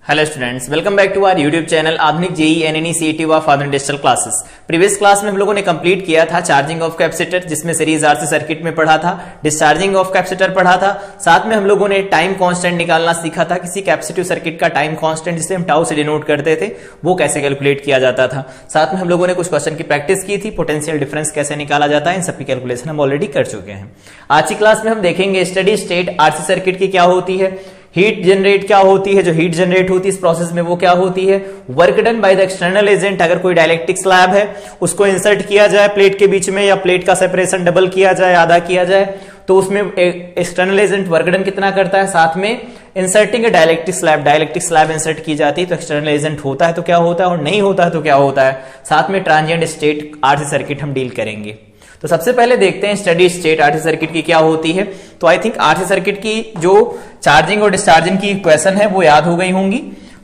Hello students, welcome back to our YouTube channel Adhunik JEE NEET CET व for digital classes. Previous class में हम लोगों ने complete किया था चार्जिंग ऑफ कैपेसिटर, जिसमें सीरीज आरसी सर्किट में पढ़ा था, डिस्चार्जिंग ऑफ कैपेसिटर पढ़ा था। साथ में हम लोगों ने टाइम कांस्टेंट निकालना सीखा था, किसी कैपेसिटिव सर्किट का टाइम कांस्टेंट जिसे हम टाउ से डिनोट करते थे वो कैसे कैलकुलेट किया जाता था। साथ में हम लोगों ने कुछ क्वेश्चन की प्रैक्टिस की थी, पोटेंशियल डिफरेंस कैसे निकाला जाता है, इन सबकी कैलकुलेशन हम ऑलरेडी कर चुके हैं। आज की क्लास में हम देखेंगे स्टडी स्टेट आरसी सर्किट की क्या होती है, हीट जनरेट क्या होती है, जो हीट जनरेट होती है इस प्रोसेस में वो क्या होती है, work done by the external agent. अगर कोई डाइलेक्ट्रिक स्लैब है उसको इंसर्ट किया जाए प्लेट के बीच में, या प्लेट का सेपरेशन डबल किया जाए, आधा किया जाए, तो उसमें एक्सटर्नल एजेंट वर्क डन कितना करता है। साथ में इंसर्टिंग डाइलेक्ट्रिक स्लैब इंसर्ट की जाती है तो एक्सटर्नल एजेंट होता है तो क्या होता है, और नहीं होता है तो क्या होता है। साथ में ट्रांजिएंट स्टेट आरसी सर्किट हम डील करेंगे। तो सबसे पहले देखते हैं स्टडी स्टेट आरसी सर्किट की क्या होती है। तो आई थिंक आरसी सर्किट की जो चार्जिंग और डिस्चार्जिंग की इक्वेशन है वो याद हो गई होंगी।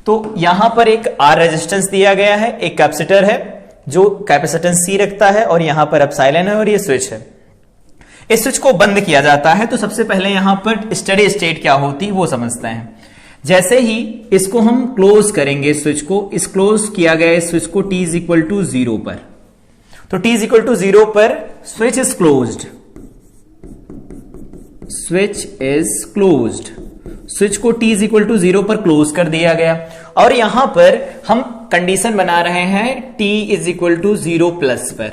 तो यहां पर एक आर रेजिस्टेंस दिया गया है, एक कैपेसिटर है जो कैपेसिटेंस सी रखता है, और यहां पर एप्सिलॉन है और ये स्विच है। इस स्विच को बंद किया जाता है। तो सबसे पहले यहां पर स्टडी स्टेट क्या होती है वो समझते हैं। जैसे ही इसको हम क्लोज करेंगे, स्विच को इस क्लोज किया गया स्विच को t इज इक्वल टू 0 पर, तो t इज इक्वल टू 0 पर स्विच इज क्लोज्ड, स्विच को t इज इक्वल टू 0 पर क्लोज कर दिया गया। और यहां पर हम कंडीशन बना रहे हैं t is equal to 0 plus पर।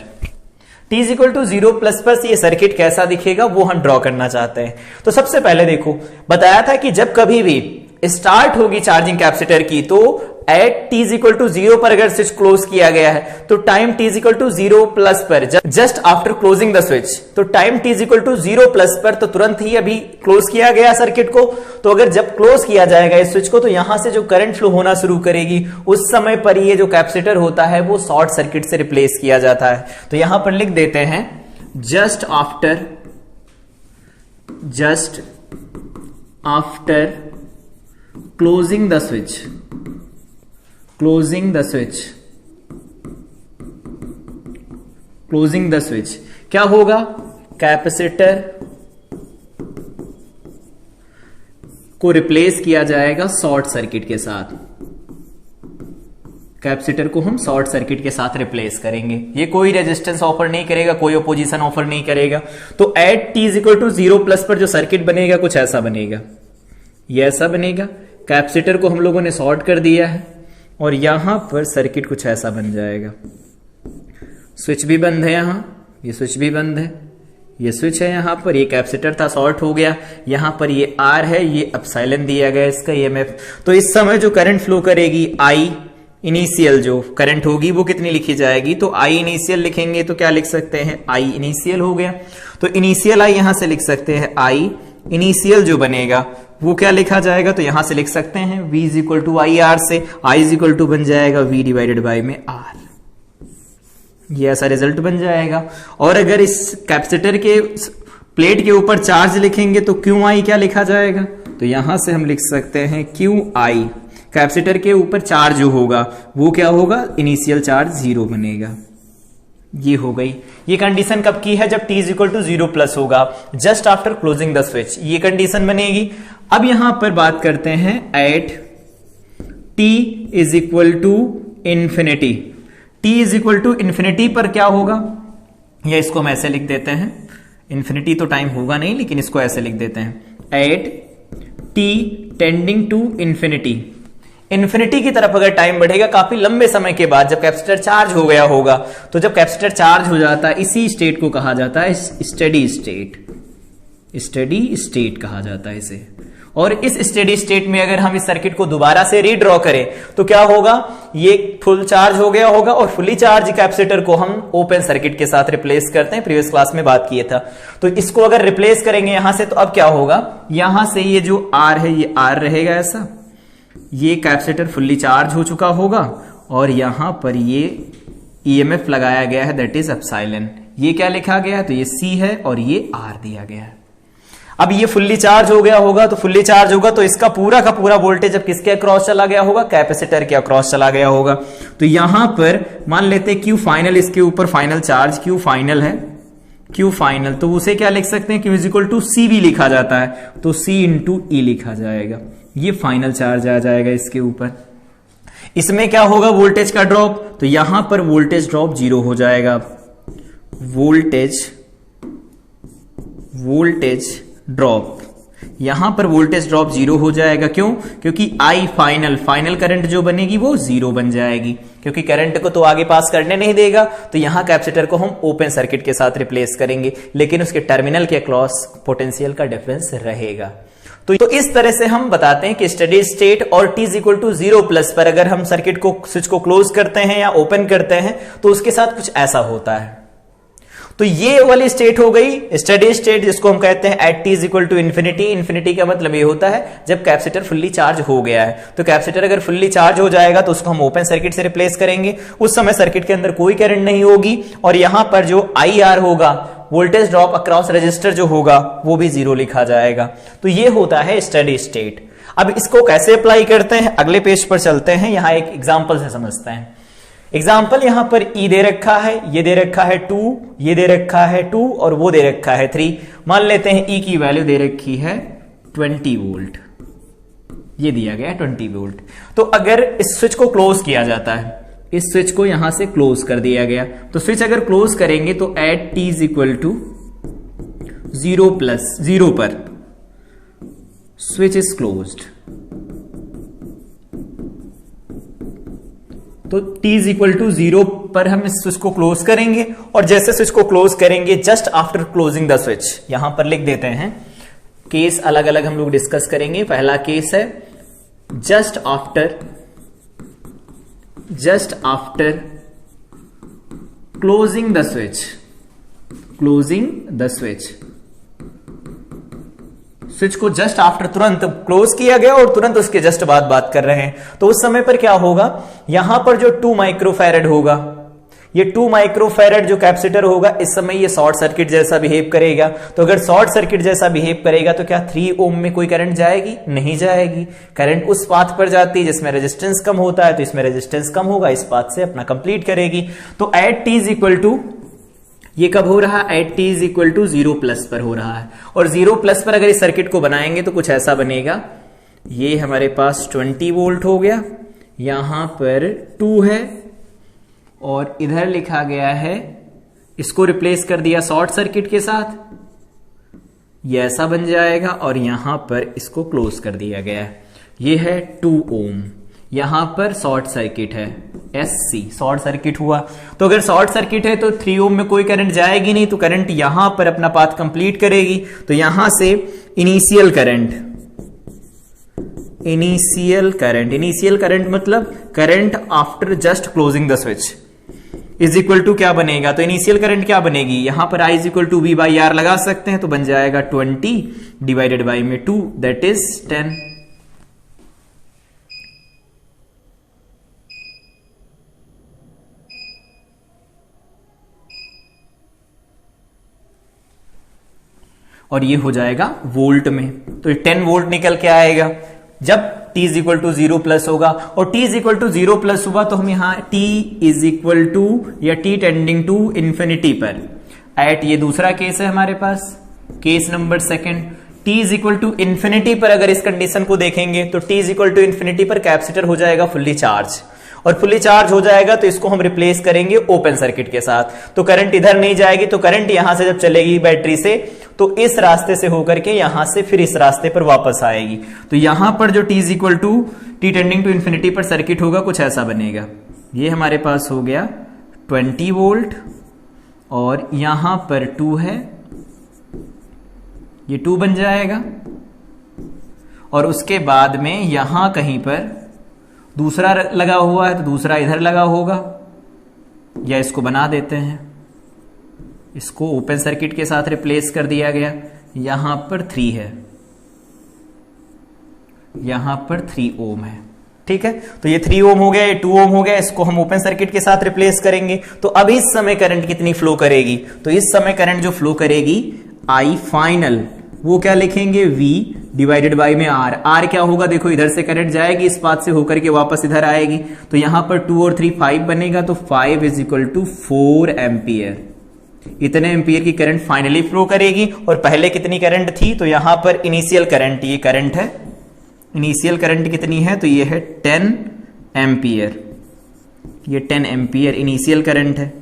t is equal to 0 plus पर ये सर्किट कैसा दिखेगा वो हम ड्रॉ करना चाहते हैं। तो सबसे पहले देखो, बताया था कि जब कभी भी स्टार्ट होगी चार्जिंग कैपेसिटर की तो at t is equal to 0 पर अगर स्विच क्लोज किया गया है तो time t is equal to 0 plus पर, just after closing the switch, तो time t is equal to 0 plus पर, तो तुरंत ही अभी क्लोज किया गया सर्किट को। तो अगर जब क्लोज किया जाएगा इस स्विच को तो यहां से जो करंट फ्लो होना शुरू करेगी उस समय पर ये जो कैपेसिटर होता है वो शॉर्ट सर्किट से रिप्लेस किया जाता है। तो यहां पर लिख देते हैं just after closing the switch क्या होगा, कैपेसिटर को रिप्लेस किया जाएगा शॉर्ट सर्किट के साथ। कैपेसिटर को हम शॉर्ट सर्किट के साथ रिप्लेस करेंगे। ये कोई रेजिस्टेंस ऑफर नहीं करेगा, कोई ओपोजिशन ऑफर नहीं करेगा। तो at t is equal to 0 plus पर जो सर्किट बनेगा कुछ ऐसा बनेगा, ये ऐसा बनेगा। कैपेसिटर को हम लोगों ने शॉर्ट कर दिया है और यहां पर सर्किट कुछ ऐसा बन जाएगा। स्विच भी बंद है, यहां ये स्विच भी बंद है, ये स्विच है यहां पर, ये कैपेसिटर था शॉर्ट हो गया, यहां पर ये आर है, ये एप्सिलॉन दिया गया इसका ईएमएफ। तो इस समय जो करंट फ्लो करेगी आई इनिशियल जो करंट होगी वो कितनी लिखी जाएगी, तो आई इनिशियल लिखेंगे तो क्या लिख सकते हैं, आई इनिशियल हो गया। तो इनिशियल आई यहां से लिख सकते हैं, आई इनिशियल जो बनेगा वो क्या लिखा जाएगा, तो यहां से लिख सकते हैं v is equal to I R से, i इज इक्वल टू बन जाएगा v डिवाइडेड बाई में r, ये ऐसा रिजल्ट बन जाएगा। और अगर इस कैपेसिटर के प्लेट के ऊपर चार्ज लिखेंगे तो क्यू आई क्या लिखा जाएगा, तो यहां से हम लिख सकते हैं क्यू आई, कैपेसिटर के ऊपर चार्ज जो होगा वो क्या होगा, इनिशियल चार्ज 0 बनेगा। ये हो गई। ये कंडीशन कब की है, जब t is equal to 0 plus होगा, just after closing the switch, ये कंडीशन बनेगी। अब यहां पर बात करते हैं at t is equal to infinity, t is equal to infinity पर क्या होगा, या इसको हम ऐसे लिख देते हैं, इंफिनिटी तो टाइम होगा नहीं लेकिन इसको ऐसे लिख देते हैं, at t tending to infinity की तरफ अगर टाइम बढ़ेगा काफी लंबे समय के बाद, जब कैपेसिटर चार्ज हो गया होगा, तो जब कैपेसिटर चार्ज हो जाता है इसी स्टेट को कहा जाता है स्टेडी स्टेट कहा जाता है इसे। और इस स्टेडी स्टेट में अगर हम इस सर्किट को दोबारा से रीड्रॉ करें तो क्या होगा, ये फुल चार्ज हो गया होगा और फुली चार्ज कैपेसिटर को हम ओपन सर्किट के साथ रिप्लेस करते हैं, प्रीवियस क्लास में बात किया था। तो इसको अगर रिप्लेस करेंगे यहां से तो अब क्या होगा, यहां से ये जो आर है ये आर रहेगा ऐसा, ये कैपेसिटर फुल्ली चार्ज हो चुका होगा और यहां पर ये ईएमएफ लगाया गया है दैट इज एप्सिलॉन, ये क्या लिखा गया है, तो ये सी है और ये आर दिया गया है। अब ये फुल्ली चार्ज हो गया होगा, तो फुल्ली चार्ज होगा तो इसका पूरा का पूरा वोल्टेज अब किसके अक्रॉस चला गया होगा, कैपेसिटर के अक्रॉस चला गया होगा। तो यहां पर मान लेते हैं क्यू फाइनल, इसके ऊपर फाइनल चार्ज क्यू फाइनल है, क्यू फाइनल, तो उसे क्या लिख सकते हैं, क्यू इज इक्वल टू सी भी लिखा जाता है, तो सी इंटू ई लिखा जाएगा। ये फाइनल चार्ज आ जाएगा इसके ऊपर। इसमें क्या होगा, वोल्टेज का ड्रॉप, तो यहां पर वोल्टेज ड्रॉप 0 हो जाएगा। वोल्टेज ड्रॉप, यहां पर वोल्टेज ड्रॉप 0 हो जाएगा। क्यों? क्योंकि आई फाइनल करंट जो बनेगी वो 0 बन जाएगी, क्योंकि करंट को तो आगे पास करने नहीं देगा। तो यहां कैपेसिटर को हम ओपन सर्किट के साथ रिप्लेस करेंगे, लेकिन उसके टर्मिनल के अक्रॉस पोटेंशियल का डिफरेंस रहेगा। तो इस तरह से हम बताते हैं कि स्टेडी स्टेट और t इक्वल टू 0 प्लस पर अगर हम सर्किट को, स्विच को क्लोज करते हैं या ओपन करते हैं तो उसके साथ कुछ ऐसा होता है। तो ये वाली स्टेट हो गई स्टेडी स्टेट, जिसको हम कहते हैं at t equal to infinity. Infinity का मतलब ये होता है जब कैपेसिटर फुल्ली चार्ज हो गया है। तो कैपेसिटर अगर फुल्ली चार्ज हो जाएगा तो उसको हम ओपन सर्किट से रिप्लेस करेंगे। उस समय सर्किट के अंदर कोई करंट नहीं होगी और यहां पर जो IR होगा, वोल्टेज ड्रॉप अक्रॉस रजिस्टर जो होगा, वो भी 0 लिखा जाएगा। तो ये होता है स्टेडी स्टेट। अब इसको कैसे अप्लाई करते हैं, अगले पेज पर चलते हैं, यहां एक एग्जांपल से समझते हैं। एग्जाम्पल यहां पर E दे रखा है, ये दे रखा है 2, ये दे रखा है 2 और वो दे रखा है 3। मान लेते हैं E की वैल्यू दे रखी है 20 वोल्ट, ये दिया गया है 20 वोल्ट। तो अगर इस स्विच को क्लोज किया जाता है, इस स्विच को यहां से क्लोज कर दिया गया, तो स्विच अगर क्लोज करेंगे तो एट t इक्वल टू 0 पर स्विच इज क्लोज्ड। तो t इज इक्वल टू 0 पर हम इस स्विच को क्लोज करेंगे और जैसे स्विच को क्लोज करेंगे, just after closing the switch, यहां पर लिख देते हैं, केस अलग अलग हम लोग डिस्कस करेंगे। पहला केस है just after closing the switch, switch को जस्ट आफ्टर तुरंत क्लोज किया गया और तुरंत उसके जस्ट बाद बात कर रहे हैं। तो उस समय पर क्या होगा, यहां पर जो 2 माइक्रोफैरेड होगा, ये 2 माइक्रोफैरेड जो कैपेसिटर होगा, इस समय ये शॉर्ट सर्किट जैसा बिहेव करेगा। तो अगर शॉर्ट सर्किट जैसा बिहेव करेगा तो क्या 3 ओम में कोई करंट जाएगी? नहीं जाएगी। करंट उस पाथ पर जाती है जिसमें रेजिस्टेंस कम होता है, तो इसमें रेजिस्टेंस कम होगा, इस पाथ से अपना कंप्लीट करेगी। तो at t is equal to, ये कब हो रहा है, at t is equal to 0 plus पर हो रहा है। और 0 प्लस पर अगर इस सर्किट को बनाएंगे तो कुछ ऐसा बनेगा, ये हमारे पास 20 वोल्ट हो गया, यहां पर 2 है और इधर लिखा गया है, इसको रिप्लेस कर दिया शॉर्ट सर्किट के साथ, ये ऐसा बन जाएगा और यहां पर इसको क्लोज कर दिया गया है। ये है 2 ओम, यहां पर शॉर्ट सर्किट है, SC शॉर्ट सर्किट हुआ। तो अगर शॉर्ट सर्किट है तो 3 ओम में कोई करंट जाएगी नहीं, तो करंट यहां पर अपना पाथ कंप्लीट करेगी। तो यहां से इनिशियल करंट मतलब current after just closing the switch is equal to क्या बनेगा, तो इनिशियल करंट क्या बनेगी, यहां पर I is equal to V by R लगा सकते हैं, तो बन जाएगा 20 डिवाइडेड बाई में 2, दैट इज 10। और ये हो जाएगा वोल्ट में, तो 10 वोल्ट निकल के आएगा जब t is equal to 0 plus होगा। और t is equal to 0 plus हुआ तो हम यहां t इज इक्वल टू या t टेंडिंग टू इंफिनिटी पर एट, ये दूसरा केस है हमारे पास, case number second, t is equal to infinity पर अगर इस कंडीशन को देखेंगे तो t is equal to infinity पर कैपेसिटर हो जाएगा फुल्ली चार्ज, और फुल्ली चार्ज हो जाएगा तो इसको हम रिप्लेस करेंगे ओपन सर्किट के साथ। तो करंट इधर नहीं जाएगी, तो करंट यहां से जब चलेगी बैटरी से तो इस रास्ते से होकर के यहां से फिर इस रास्ते पर वापस आएगी। तो यहां पर जो t is equal to t tending to infinity पर सर्किट होगा, कुछ ऐसा बनेगा। ये हमारे पास हो गया 20 वोल्ट और यहां पर 2 है, ये 2 बन जाएगा। और उसके बाद में यहां कहीं पर दूसरा लगा हुआ है, तो दूसरा इधर लगा होगा, या इसको बना देते हैं, इसको ओपन सर्किट के साथ रिप्लेस कर दिया गया। यहां पर 3 है, यहां पर 3 ओम है, ठीक है। तो ये 3 ओम हो गया, ये 2 ओम हो गया, इसको हम ओपन सर्किट के साथ रिप्लेस करेंगे। तो अब इस समय करंट कितनी फ्लो करेगी, तो इस समय करंट जो फ्लो करेगी I फाइनल, वो क्या लिखेंगे, V डिवाइडेड बाई में R क्या होगा, देखो इधर से करंट जाएगी, इस पाथ से होकर के वापस इधर आएगी, तो यहां पर 2 और 3 5 बनेगा, तो 5 इज इक्वल टू 4 एम्पियर। इतने एम्पियर की करंट फाइनली फ्लो करेगी। और पहले कितनी करंट थी, तो यहां पर इनिशियल करंट, ये करंट है, इनिशियल करंट कितनी है, तो ये है 10 एम्पियर, ये 10 एम्पियर इनिशियल करंट है।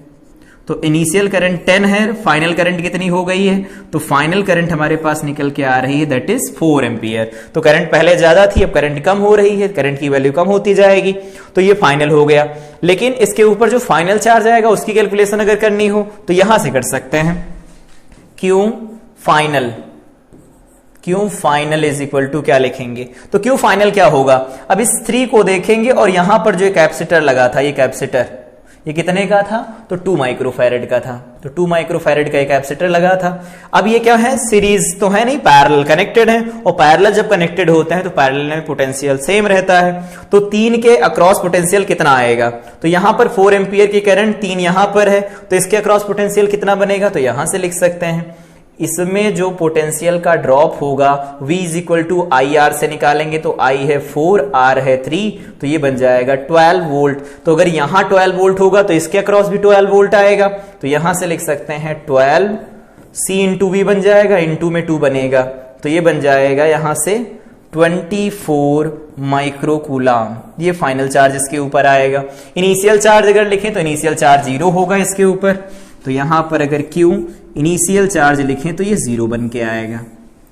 तो इनिशियल करंट 10 है, फाइनल करंट कितनी हो गई है, तो फाइनल करंट हमारे पास निकल के आ रही है दैट इज 4 एम्पियर। तो करंट पहले ज्यादा थी, अब करंट कम हो रही है, करंट की वैल्यू कम होती जाएगी, तो ये फाइनल हो गया। लेकिन इसके ऊपर जो फाइनल चार्ज आएगा उसकी कैलकुलेशन अगर करनी हो तो यहां से कर सकते हैं। Q final is equal to क्या लिखेंगे, तो क्यू फाइनल क्या होगा, अब इस 3 को देखेंगे और यहां पर जो कैपेसिटर लगा था, ये कैपेसिटर ये कितने का था, तो 2 माइक्रोफैरेड का था। तो 2 माइक्रोफैरेड का एक कैपेसिटर लगा था। अब ये क्या है, सीरीज तो है नहीं, पैरेलल कनेक्टेड है, और पैरेलल जब कनेक्टेड होते हैं तो पैरेलल में पोटेंशियल सेम रहता है। तो 3 के अक्रॉस पोटेंशियल कितना आएगा, तो यहां पर 4 एम्पियर की करंट 3 यहां पर है, तो इसके अक्रॉस पोटेंशियल कितना बनेगा, तो यहां से लिख सकते हैं। इसमें जो पोटेंशियल का ड्रॉप होगा V is equal to I R से निकालेंगे, तो I है 4, R है 3, तो ये बन जाएगा 12 वोल्ट। तो अगर यहां 12 वोल्ट होगा तो इसके अक्रॉस भी 12 वोल्ट आएगा, तो यहां से लिख सकते हैं 12 C इंटू V बन जाएगा, इंटू में 2 बनेगा, तो ये बन जाएगा यहां से 24 माइक्रोकूलम। ये फाइनल चार्ज इसके ऊपर आएगा। इनिशियल चार्ज अगर लिखें तो इनिशियल चार्ज 0 होगा इसके ऊपर, तो यहां पर अगर Q इनिशियल चार्ज लिखें तो ये 0 बन के आएगा।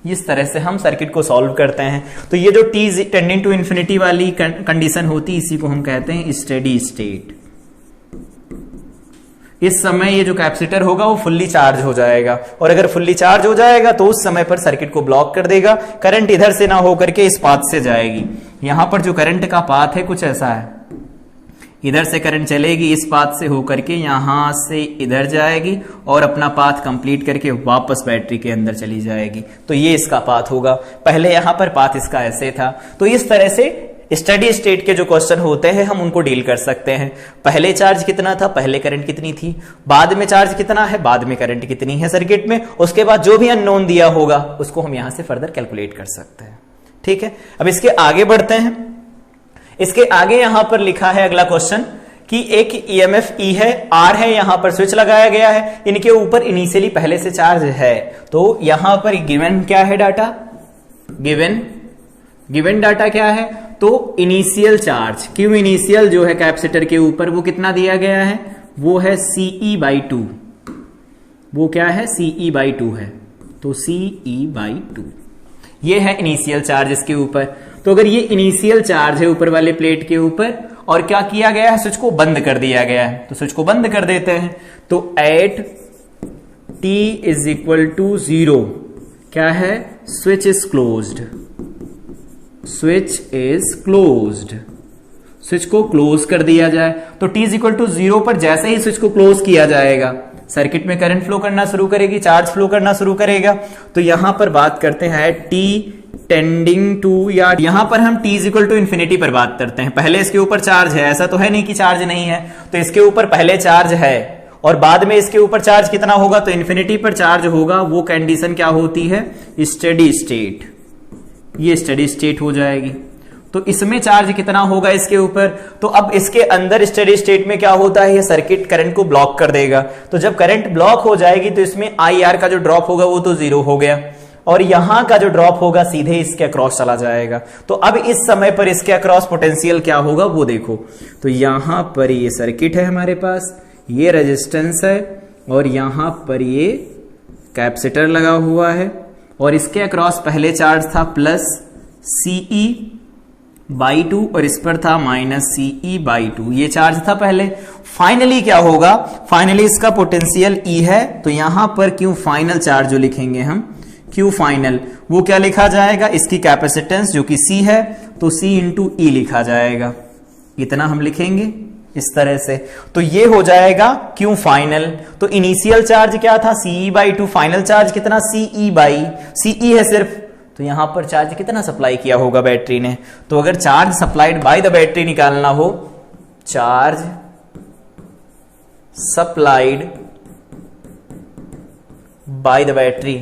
इस तरह से हम सर्किट को सॉल्व करते हैं। तो ये जो t टेंडिंग टू इन्फिनिटी वाली कंडीशन होती, इसी को हम कहते हैं स्टेडी स्टेट। इस समय ये जो कैपेसिटर होगा वो फुल्ली चार्ज हो जाएगा, और अगर फुल्ली चार्ज हो जाएगा तो उस समय पर सर्किट को ब्लॉक कर देगा, करंट इधर से ना होकर के इस पाथ से जाएगी। यहां पर जो करंट का पाथ है कुछ ऐसा है, इधर से करंट चलेगी, इस पाथ से होकर के यहां से इधर जाएगी और अपना पाथ कंप्लीट करके वापस बैटरी के अंदर चली जाएगी। तो ये इसका पाथ होगा। पहले यहां पर पाथ इसका ऐसे था। तो इस तरह से स्टडी स्टेट के जो क्वेश्चन होते हैं हम उनको डील कर सकते हैं। पहले चार्ज कितना था, पहले करंट कितनी थी, बाद में चार्ज कितना है, बाद में करंट कितनी है सर्किट में, उसके बाद जो भी अननोन दिया होगा उसको हम यहां से फर्दर कैलकुलेट कर सकते हैं। ठीक है, अब इसके आगे बढ़ते हैं। इसके आगे यहां पर लिखा है अगला क्वेश्चन कि एक ईएमएफ E है, R है, यहां पर स्विच लगाया गया है, इनके ऊपर इनिशियली पहले से चार्ज है। तो यहां पर गिवन क्या है डाटा, गिवन डाटा क्या है, तो इनिशियल चार्ज Q इनिशियल जो है कैपेसिटर के ऊपर वो कितना दिया गया है, वो है CE/2। वो क्या है, CE/2 है, तो CE/2 ये है इनिशियल चार्ज इसके ऊपर। तो अगर ये इनिशियल चार्ज है ऊपर वाले प्लेट के ऊपर और क्या किया गया है, स्विच को बंद कर दिया गया है, तो स्विच को बंद कर देते हैं। तो at t is equal to 0 क्या है, switch is closed, switch is closed, switch को क्लोज कर दिया जाए। तो t इज इक्वल टू 0 पर जैसे ही स्विच को क्लोज किया जाएगा सर्किट में करंट फ्लो करना शुरू करेगी, चार्ज फ्लो करना शुरू करेगा। तो यहां पर बात करते हैं t टेंडिंग टू, या यहां पर हम t is equal to infinity पर बात करते हैं। पहले इसके ऊपर चार्ज है, ऐसा तो है नहीं कि चार्ज नहीं है, तो इसके ऊपर पहले चार्ज है और बाद में इसके ऊपर चार्ज कितना होगा, तो इन्फिनिटी पर चार्ज होगा। वो कंडीशन क्या होती है, स्टेडी स्टेट। ये स्टेडी स्टेट हो जाएगी। तो इसमें चार्ज कितना होगा इसके ऊपर, तो अब इसके अंदर स्टेडी स्टेट में क्या होता है, ये सर्किट करंट को ब्लॉक कर देगा। तो जब करंट ब्लॉक हो जाएगी तो इसमें IR का जो ड्रॉप होगा वो तो 0 हो गया, और यहां का जो ड्रॉप होगा सीधे इसके अक्रॉस चला जाएगा। तो अब इस समय पर इसके अक्रॉस पोटेंशियल क्या होगा वो देखो। तो यहां पर ये सर्किट है हमारे पास, ये रेजिस्टेंस है, और यहां पर ये कैपेसिटर लगा हुआ है, और इसके अक्रॉस पहले चार्ज था प्लस CE/2 और इस पर था माइनस CE/2। ये चार्ज था पहले। फाइनली क्या होगा, फाइनली इसका पोटेंशियल E है, तो यहां पर Q फाइनल चार्ज जो लिखेंगे हम, Q फाइनल, वो क्या लिखा जाएगा, इसकी कैपेसिटेंस जो कि C है, तो C इंटू E लिखा जाएगा। इतना हम लिखेंगे इस तरह से। तो ये हो जाएगा Q फाइनल। तो इनिशियल चार्ज क्या था, CE/2, फाइनल चार्ज कितना, CE है सिर्फ। तो यहां पर चार्ज कितना सप्लाई किया होगा बैटरी ने, तो अगर charge supplied by the battery निकालना हो, charge supplied by the battery,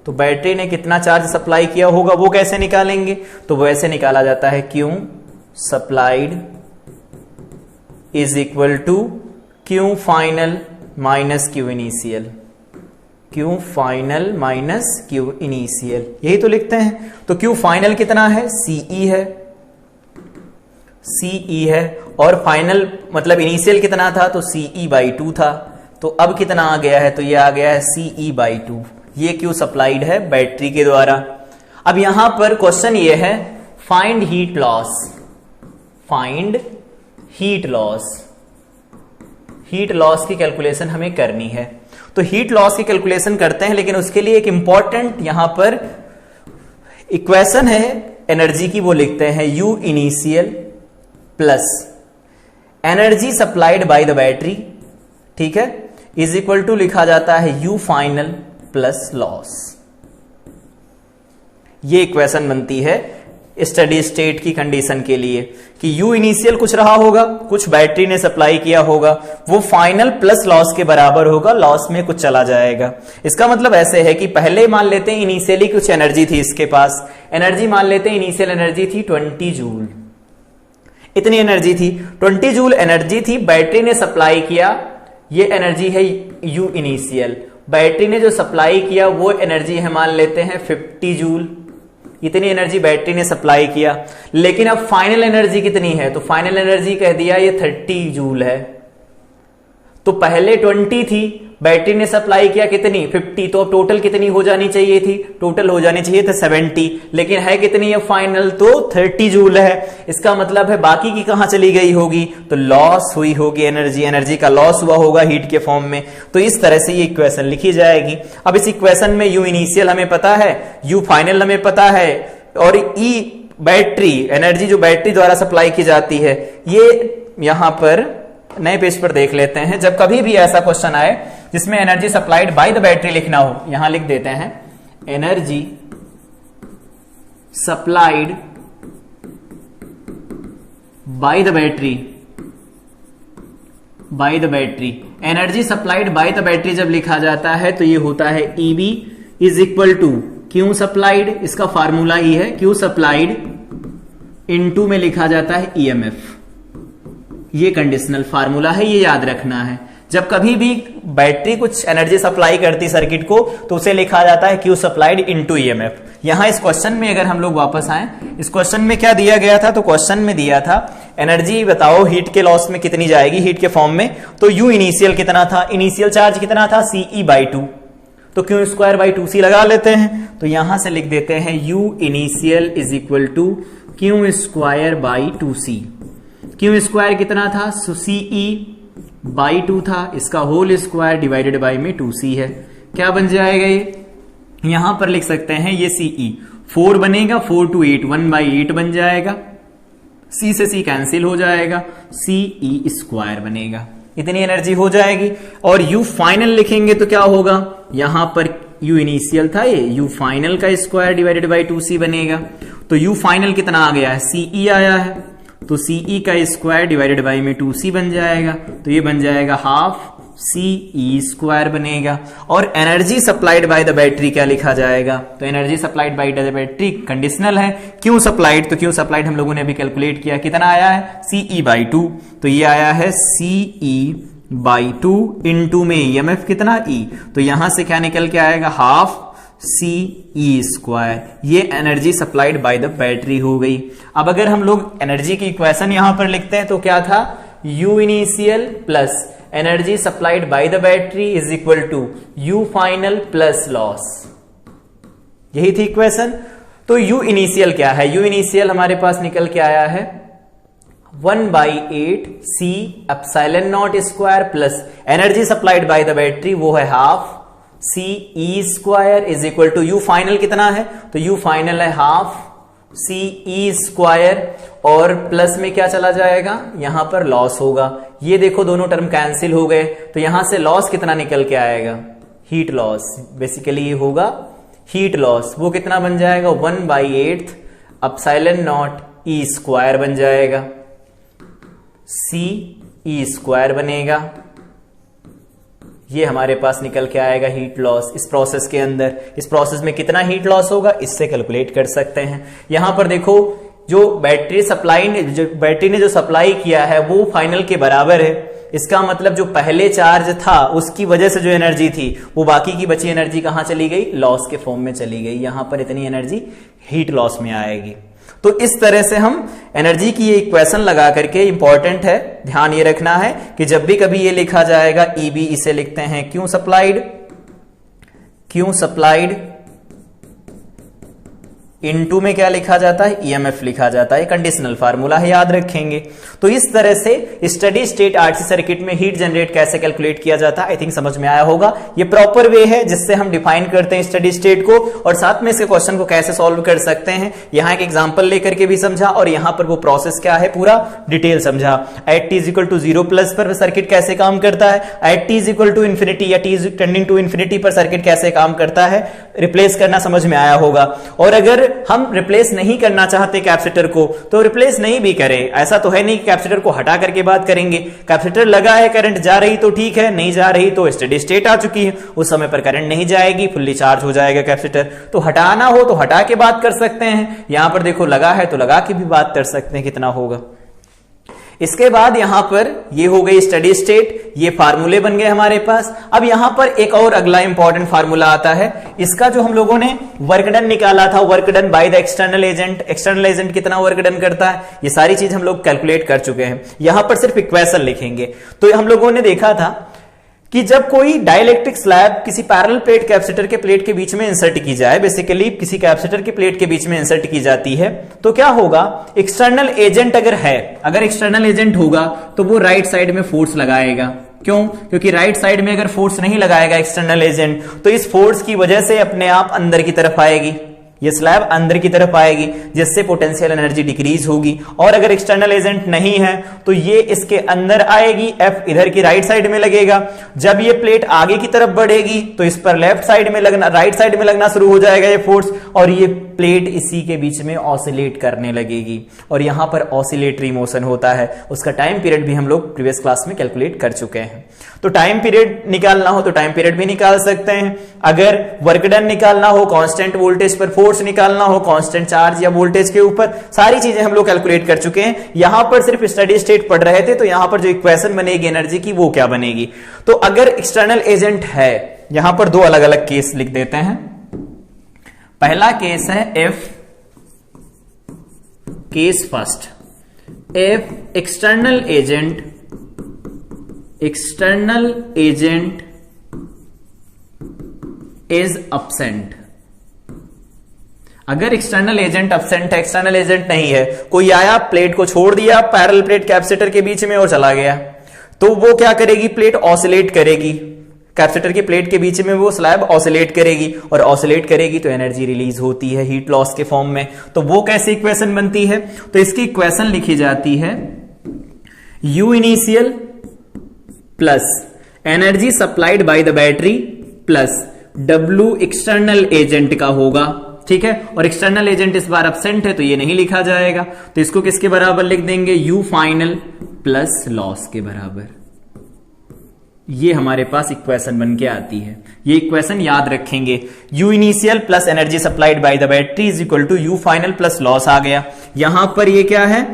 तो बैटरी ने कितना चार्ज सप्लाई किया होगा वो कैसे निकालेंगे, तो वो ऐसे निकाला जाता है, Q supplied is equal to Q final minus Q initial. Q final minus Q initial, यही तो लिखते हैं। तो Q फाइनल कितना है, CE है, CE है, और फाइनल मतलब इनिशियल कितना था, तो CE/2 था। तो अब कितना आ गया है, तो ये आ गया है CE/2। ये Q सप्लाइड है बैटरी के द्वारा। अब यहां पर क्वेश्चन ये है, find heat loss, find heat loss, heat loss की कैलकुलेशन हमें करनी है। तो हीट लॉस की कैलकुलेशन करते हैं, लेकिन उसके लिए एक इंपॉर्टेंट यहां पर इक्वेशन है एनर्जी की, वो लिखते हैं U initial plus energy supplied by the battery, ठीक है, इज इक्वल टू लिखा जाता है U फाइनल प्लस लॉस। ये इक्वेशन बनती है स्टडी स्टेट की कंडीशन के लिए कि U इनिशियल कुछ रहा होगा, कुछ बैटरी ने सप्लाई किया होगा, वो फाइनल प्लस लॉस के बराबर होगा, लॉस में कुछ चला जाएगा। इसका मतलब ऐसे है कि पहले मान लेते हैं इनिशियली कुछ एनर्जी थी इसके पास, एनर्जी मान लेते हैं इनिशियल एनर्जी थी 20 जूल, इतनी एनर्जी थी, 20 जूल एनर्जी थी, बैटरी ने सप्लाई किया, ये एनर्जी है U इनिशियल। बैटरी ने जो सप्लाई किया वो एनर्जी है मान लेते हैं 50 जूल, इतनी एनर्जी बैटरी ने सप्लाई किया। लेकिन अब फाइनल एनर्जी कितनी है, तो फाइनल एनर्जी कह दिया ये 30 जूल है। तो पहले 20 थी, बैटरी ने सप्लाई किया कितनी, 50, तो अब टोटल कितनी हो जानी चाहिए थी, टोटल हो जानी चाहिए था 70, लेकिन है कितनी है फाइनल, तो 30 जूल है। इसका मतलब है बाकी की कहां चली गई होगी, तो लॉस हुई होगी एनर्जी, एनर्जी का लॉस हुआ होगा हीट के फॉर्म में। तो इस तरह से ये इक्वेशन लिखी जाएगी। अब इस इक्वेशन में U इनिशियल हमें पता है, U फाइनल हमें पता है, और E बैटरी, एनर्जी जो बैटरी द्वारा सप्लाई की जाती है, ये यहां पर नए पेज पर देख लेते हैं। जब कभी भी ऐसा क्वेश्चन आए जिसमें energy supplied by the battery लिखना हो, यहां लिख देते हैं energy supplied by the battery, by the battery, energy supplied by the battery जब लिखा जाता है तो ये होता है EB is equal to Q supplied, इसका फार्मूला ही है Q सप्लाइड इनटू में लिखा जाता है EMF। ये कंडीशनल फार्मूला है, ये याद रखना है। जब कभी भी बैटरी कुछ एनर्जी सप्लाई करती सर्किट को तो उसे लिखा जाता है Q सप्लाइड इनटू EMF। यहां इस क्वेश्चन में अगर हम लोग वापस आए, इस क्वेश्चन में क्या दिया गया था, तो क्वेश्चन में दिया था एनर्जी बताओ हीट के लॉस में कितनी जाएगी हीट के फॉर्म में, तो U इनिशियल कितना था, इनिशियल चार्ज कितना था CE/2, तो Q²/2C लगा लेते हैं। तो यहां से लिख देते हैं U initial is equal to Q²/2C। Q² कितना था, CE/2 था, इसका होल स्क्वायर डिवाइडेड बाई में 2C है। क्या बन जाएगा ये, यहां पर लिख सकते हैं ये CE 4 बनेगा, 4 to 8 1/8 बन जाएगा, C से C कैंसिल हो जाएगा, CE² बनेगा, इतनी एनर्जी हो जाएगी। और U फाइनल लिखेंगे तो क्या होगा, यहां पर U इनिशियल था, ये U फाइनल का स्क्वायर डिवाइडेड बाई 2C बनेगा। तो U फाइनल कितना आ गया है, CE आया है, तो CE का स्क्वायर डिवाइडेड बाई में 2C बन जाएगा, तो ये बन जाएगा हाफ CE² बनेगा। और energy supplied by the battery क्या लिखा जाएगा, तो energy supplied by the battery conditional है, Q सप्लाइड, तो Q सप्लाइड हम लोगों ने अभी कैलकुलेट किया, कितना आया है CE/2, तो ये आया है CE/2 इनटू में EMF कितना E, तो यहां से क्या निकल के आएगा हाफ CE²। ये energy supplied by the battery हो गई। अब अगर हम लोग एनर्जी की इक्वेशन यहां पर लिखते हैं तो क्या था, U initial plus energy supplied by the battery is equal to U final plus loss, यही थी इक्वेशन। तो U इनिशियल क्या है, U इनिशियल हमारे पास निकल के आया है 1/8 C epsilon naught square plus energy supplied by the battery वो है half CE² is equal to U final कितना है, तो U फाइनल है हाफ CE², और प्लस में क्या चला जाएगा, यहां पर लॉस होगा। ये देखो दोनों टर्म कैंसिल हो गए, तो यहां से लॉस कितना निकल के आएगा, हीट लॉस, बेसिकली ये होगा हीट लॉस, वो कितना बन जाएगा 1/8 एप्सिलॉन नॉट E² बन जाएगा, CE² बनेगा। ये हमारे पास निकल के आएगा हीट लॉस इस प्रोसेस के अंदर। इस प्रोसेस में कितना हीट लॉस होगा इससे कैलकुलेट कर सकते हैं। यहां पर देखो जो बैटरी ने जो सप्लाई किया है वो फाइनल के बराबर है, इसका मतलब जो पहले चार्ज था उसकी वजह से जो एनर्जी थी वो बाकी की बची एनर्जी कहां चली गई, लॉस के फॉर्म में चली गई। यहां पर इतनी एनर्जी हीट लॉस में आएगी। तो इस तरह से हम एनर्जी की ये इक्वेशन लगा करके, इंपॉर्टेंट है, ध्यान ये रखना है कि जब भी कभी ये लिखा जाएगा ईबी, इसे लिखते हैं क्यू सप्लाइड इनटू में क्या लिखा जाता है, ईएमएफ लिखा जाता है। कंडीशनल फार्मूला है, याद रखेंगे। तो इस तरह से स्टडी स्टेट आरसी सर्किट में हीट जनरेट कैसे कैलकुलेट किया जाता है, आई थिंक समझ में आया होगा। ये प्रॉपर वे है जिससे हम डिफाइन करते हैं स्टडी स्टेट को, और साथ में इसके क्वेश्चन को कैसे सॉल्व कर सकते हैं। यहां एक एग्जांपल लेकर के भी समझा, और यहां पर वो प्रोसेस क्या है पूरा डिटेल समझा। At t is equal to 0+ पर सर्किट कैसे काम करता है, at t is equal to infinity या टी टेंडिंग टू इन्फिनिटी पर सर्किट कैसे काम करता है, रिप्लेस करना समझ में आया होगा। और अगर हम रिप्लेस नहीं करना चाहते कैपेसिटर को तो रिप्लेस नहीं भी करें, ऐसा तो है नहीं कि कैपेसिटर को हटा करके बात करेंगे। कैपेसिटर लगा है, करंट जा रही तो ठीक है, नहीं जा रही तो स्टेडी स्टेट आ चुकी है, उस समय पर करंट नहीं जाएगी, फुल्ली चार्ज हो जाएगा कैपेसिटर। तो हटाना हो तो हटा के बात कर सकते हैं, यहां पर देखो लगा है तो लगा के भी बात कर सकते हैं कितना होगा। इसके बाद यहां पर ये हो गई स्टडी स्टेट, ये फार्मूले बन गए हमारे पास। अब यहां पर एक और अगला इंपॉर्टेंट फार्मूला आता है, इसका जो हम लोगों ने वर्क डन निकाला था, work done by the external agent. External agent कितना वर्क डन करता है, ये सारी चीज हम लोग कैलकुलेट कर चुके हैं। यहां पर सिर्फ इक्वेशन लिखेंगे। तो हम लोगों ने देखा था कि जब कोई डाइलेक्ट्रिक स्लैब किसी पैरेलल प्लेट कैपेसिटर के प्लेट के बीच में इंसर्ट की जाए, बेसिकली किसी कैपेसिटर के प्लेट के बीच में इंसर्ट की जाती है, तो क्या होगा, एक्सटर्नल एजेंट अगर है, अगर एक्सटर्नल एजेंट होगा तो वो राइट साइड में फोर्स लगाएगा। क्यों? क्योंकि राइट साइड में अगर फोर्स नहीं लगाएगा एक्सटर्नल एजेंट तो इस फोर्स की वजह से अपने आप अंदर की तरफ आएगी, ये स्लैब अंदर की तरफ आएगी, जिससे पोटेंशियल एनर्जी डिक्रीज होगी। और अगर एक्सटर्नल एजेंट नहीं है तो ये इसके अंदर आएगी, एफ इधर की राइट साइड में लगेगा। जब ये प्लेट आगे की तरफ बढ़ेगी तो इस पर लेफ्ट साइड में लगना, राइट साइड में लगना शुरू हो जाएगा ये फोर्स, और ये प्लेट इसी के बीच में ऑसिलेट करने लगेगी। और यहां पर ऑसिलेटरी मोशन होता है, उसका टाइम पीरियड भी हम लोग प्रीवियस क्लास में कैलकुलेट कर चुके हैं। तो टाइम पीरियड निकालना हो तो टाइम पीरियड भी निकाल सकते हैं। अगर वर्क डन निकालना हो, कांस्टेंट वोल्टेज पर फोर्स निकालना हो, कांस्टेंट चार्ज या वोल्टेज के ऊपर, सारी चीजें हम लोग कैलकुलेट कर चुके हैं। यहां पर सिर्फ स्टडी स्टेट पढ़ रहे थे, तो यहां पर जो इक्वेशन बनेगी एनर्जी की वो क्या बनेगी। तो अगर एक्सटर्नल एजेंट है, यहां पर दो अलग अलग केस लिख देते हैं। पहला केस है F, case first, F external agent is absent। अगर एक्सटर्नल एजेंट absent है, एक्सटर्नल एजेंट नहीं है, कोई आया प्लेट को छोड़ दिया पैरेलल प्लेट कैपेसिटर के बीच में और चला गया, तो वो क्या करेगी, प्लेट ऑसिलेट करेगी, कैपेसिटर की प्लेट के बीच में वो स्लैब ऑसिलेट करेगी, और ऑसिलेट करेगी तो एनर्जी रिलीज होती है हीट लॉस के फॉर्म में। तो वो कैसे इक्वेशन बनती है, तो इसकी इक्वेशन लिखी जाती है U initial plus energy supplied by the battery plus W external agent का होगा, ठीक है। और एक्सटर्नल एजेंट इस बार एब्सेंट है तो ये नहीं लिखा जाएगा, तो इसको किसके बराबर लिख देंगे, U फाइनल प्लस लॉस के बराबर। ये हमारे पास इक्वेशन बन के आती है, ये इक्वेशन याद रखेंगे। U initial plus energy supplied by the battery is equal to U final plus loss आ गया। यहां पर ये क्या है,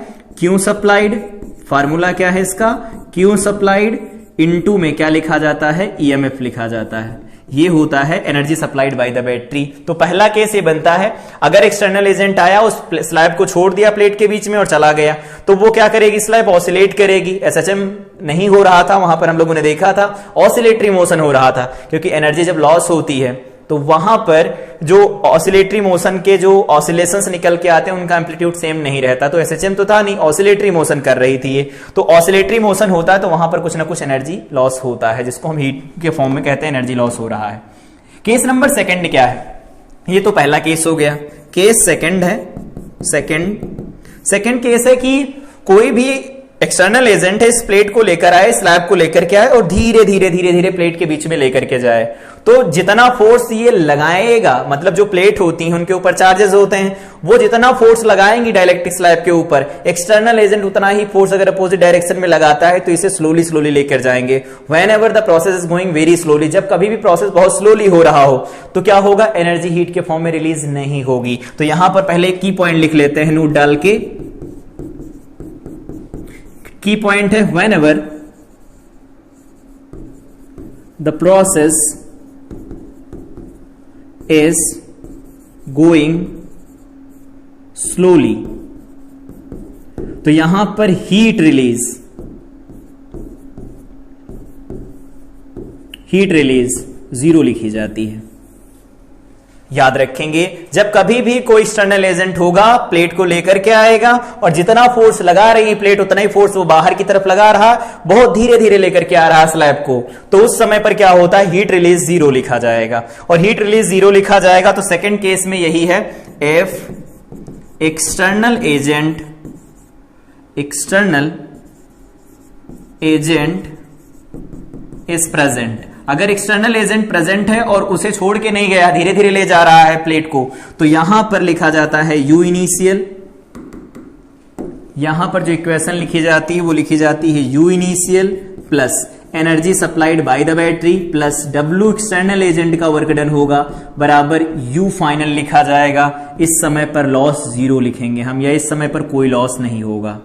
Q सप्लाइड, फार्मूला क्या है इसका, Q सप्लाइड इनटू में क्या लिखा जाता है, EMF लिखा जाता है। ये होता है energy supplied by the battery. तो पहला केस ये बनता है, अगर एक्सटर्नल एजेंट आया, उस स्लैब को छोड़ दिया प्लेट के बीच में और चला गया, तो वो क्या करेगी, स्लैब ऑसिलेट करेगी। SHM नहीं हो रहा था, वहां पर हम लोगों ने देखा था ऑसिलेटरी मोशन हो रहा था, क्योंकि एनर्जी जब लॉस होती है तो वहां पर जो ऑसिलेटरी मोशन के जो ऑसिलेशंस निकल के आते हैं उनका एम्पलीट्यूड सेम नहीं रहता। तो SHM तो था नहीं, ऑसिलेटरी मोशन कर रही थी ये, तो ऑसिलेटरी मोशन होता है तो वहां पर कुछ ना कुछ एनर्जी लॉस होता है, जिसको हम हीट के फॉर्म में कहते हैं एनर्जी लॉस हो रहा है। केस नंबर सेकंड क्या है, ये तो पहला केस हो गया। केस सेकंड है, सेकंड केस है कि कोई भी एक्सटर्नल एजेंट है, इस प्लेट को लेकर आए, स्लैब को लेकर के आए और धीरे धीरे प्लेट के बीच में लेकर के जाए, तो जितना फोर्स ये लगाएगा, मतलब जो प्लेट होती है उनके ऊपर चार्जेस होते हैं, वो जितना फोर्स लगाएंगी डाइलेक्ट्रिक स्लैब के ऊपर, एक्सटर्नल एजेंट उतना ही फोर्स अगर अपोजिट डायरेक्शन में लगाता है तो इसे स्लोली लेकर जाएंगे। When ever the process is going very slowly, जब कभी भी प्रोसेस बहुत स्लोली हो रहा हो तो क्या होगा, एनर्जी हीट के फॉर्म में रिलीज नहीं होगी। तो यहां पर पहले एक की पॉइंट लिख लेते हैं नोट डाल के। की पॉइंट है, when ever the process is going slowly, तो यहां पर हीट रिलीज 0 लिखी जाती है। याद रखेंगे, जब कभी भी कोई एक्सटर्नल एजेंट होगा प्लेट को लेकर के आएगा और जितना फोर्स लगा रही है प्लेट उतना ही फोर्स वो बाहर की तरफ लगा रहा, बहुत धीरे धीरे लेकर के आ रहा स्लैब को, तो उस समय पर क्या होता है, हीट रिलीज 0 लिखा जाएगा। और हीट रिलीज 0 लिखा जाएगा तो सेकेंड केस में यही है, if external agent is present, अगर एक्सटर्नल एजेंट प्रेजेंट है और उसे छोड़ के नहीं गया, धीरे धीरे ले जा रहा है प्लेट को, तो यहां पर लिखा जाता है यू इनिशियल। यहां पर जो इक्वेशन लिखी जाती है वो लिखी जाती है you initial plus energy supplied by the battery plus W external agent का वर्क डन होगा बराबर यू फाइनल लिखा जाएगा। इस समय पर लॉस 0 लिखेंगे हम, या इस समय पर कोई लॉस नहीं होगा,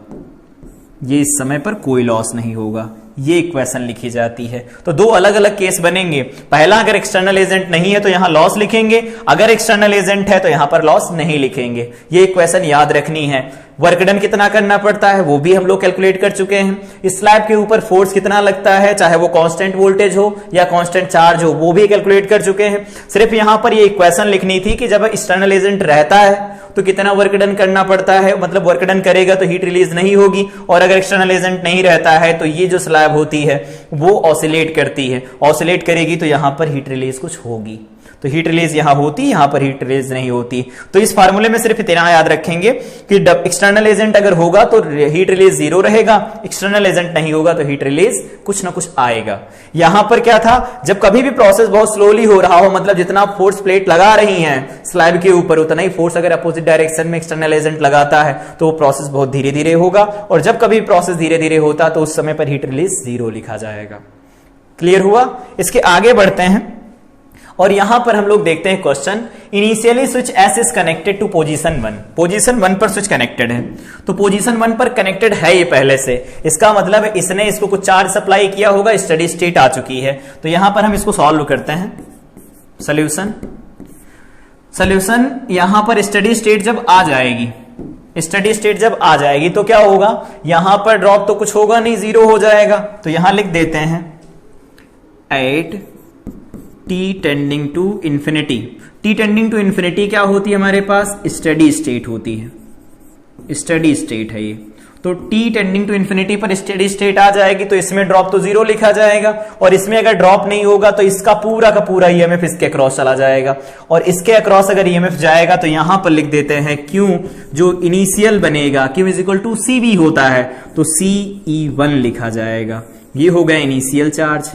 ये इस समय पर कोई लॉस नहीं होगा, ये इक्वेशन लिखी जाती है। तो दो अलग अलग केस बनेंगे, पहला अगर एक्सटर्नल एजेंट नहीं है तो यहां लॉस लिखेंगे, अगर एक्सटर्नल एजेंट है तो यहां पर लॉस नहीं लिखेंगे। ये इक्वेशन याद रखनी है। वर्क डन कितना करना पड़ता है वो भी हम लोग कैलकुलेट कर चुके हैं। इस स्लैब के ऊपर फोर्स कितना लगता है, चाहे वो कांस्टेंट वोल्टेज हो या कांस्टेंट चार्ज हो, वो भी कैलकुलेट कर चुके हैं। सिर्फ यहां पर ये इक्वेशन लिखनी थी कि जब एक्सटर्नल एजेंट रहता है तो कितना वर्क डन करना पड़ता है, मतलब वर्क डन करेगा तो हीट रिलीज नहीं होगी, और अगर एक्सटर्नल एजेंट नहीं रहता है तो ये जो स्लैब होती है वो ऑसिलेट करती है, ऑसिलेट करेगी तो यहां पर हीट रिलीज कुछ होगी, तो हीट रिलीज यहां होती, यहां पर हीट रिलीज नहीं होती। तो इस फार्मूले में सिर्फ इतना याद रखेंगे कि एक्सटर्नल एजेंट अगर होगा तो हीट रिलीज 0 रहेगा, एक्सटर्नल एजेंट नहीं होगा तो हीट रिलीज कुछ ना कुछ आएगा। यहां पर क्या था, जब कभी भी प्रोसेस बहुत स्लोली हो रहा हो, मतलब जितना फोर्स प्लेट लगा रही है स्लैब के ऊपर उतना ही फोर्स अगर अपोजिट डायरेक्शन में एक्सटर्नल एजेंट लगाता है तो वो प्रोसेस बहुत धीरे धीरे होगा, और जब कभी प्रोसेस धीरे धीरे होता तो उस समय पर हीट रिलीज 0 लिखा जाएगा। क्लियर हुआ? इसके आगे बढ़ते हैं और यहां पर हम लोग देखते हैं question, initially switch S is connected to position 1, position 1 पर स्विच कनेक्टेड है, तो पोजीशन 1 पर कनेक्टेड है ये पहले से, इसका मतलब इसने इसको कुछ चार्ज सप्लाई किया होगा, स्टडी स्टेट आ चुकी है। तो यहां पर हम इसको सॉल्व करते हैं। सॉल्यूशन यहां पर स्टडी स्टेट जब आ जाएगी, स्टडी स्टेट जब आ जाएगी तो क्या होगा, यहां पर ड्रॉप तो कुछ होगा नहीं, 0 हो जाएगा। तो यहां लिख देते हैं at t tending to infinity. t tending to infinity क्या होती है हमारे पास, स्टडी स्टेट होती है, स्टडी स्टेट है ये। तो t टेंडिंग टू इंफिनिटी पर स्टडी स्टेट आ जाएगी तो इसमें ड्रॉप तो 0 लिखा जाएगा, और इसमें अगर ड्रॉप नहीं होगा तो इसका पूरा का पूरा ईएमएफ इसके अक्रॉस चला जाएगा, और इसके अक्रॉस अगर ईएमएफ जाएगा तो यहां पर लिख देते हैं Q जो इनिशियल बनेगा, Q is equal to CV होता है तो CE1 लिखा जाएगा। ये हो गया इनिशियल चार्ज,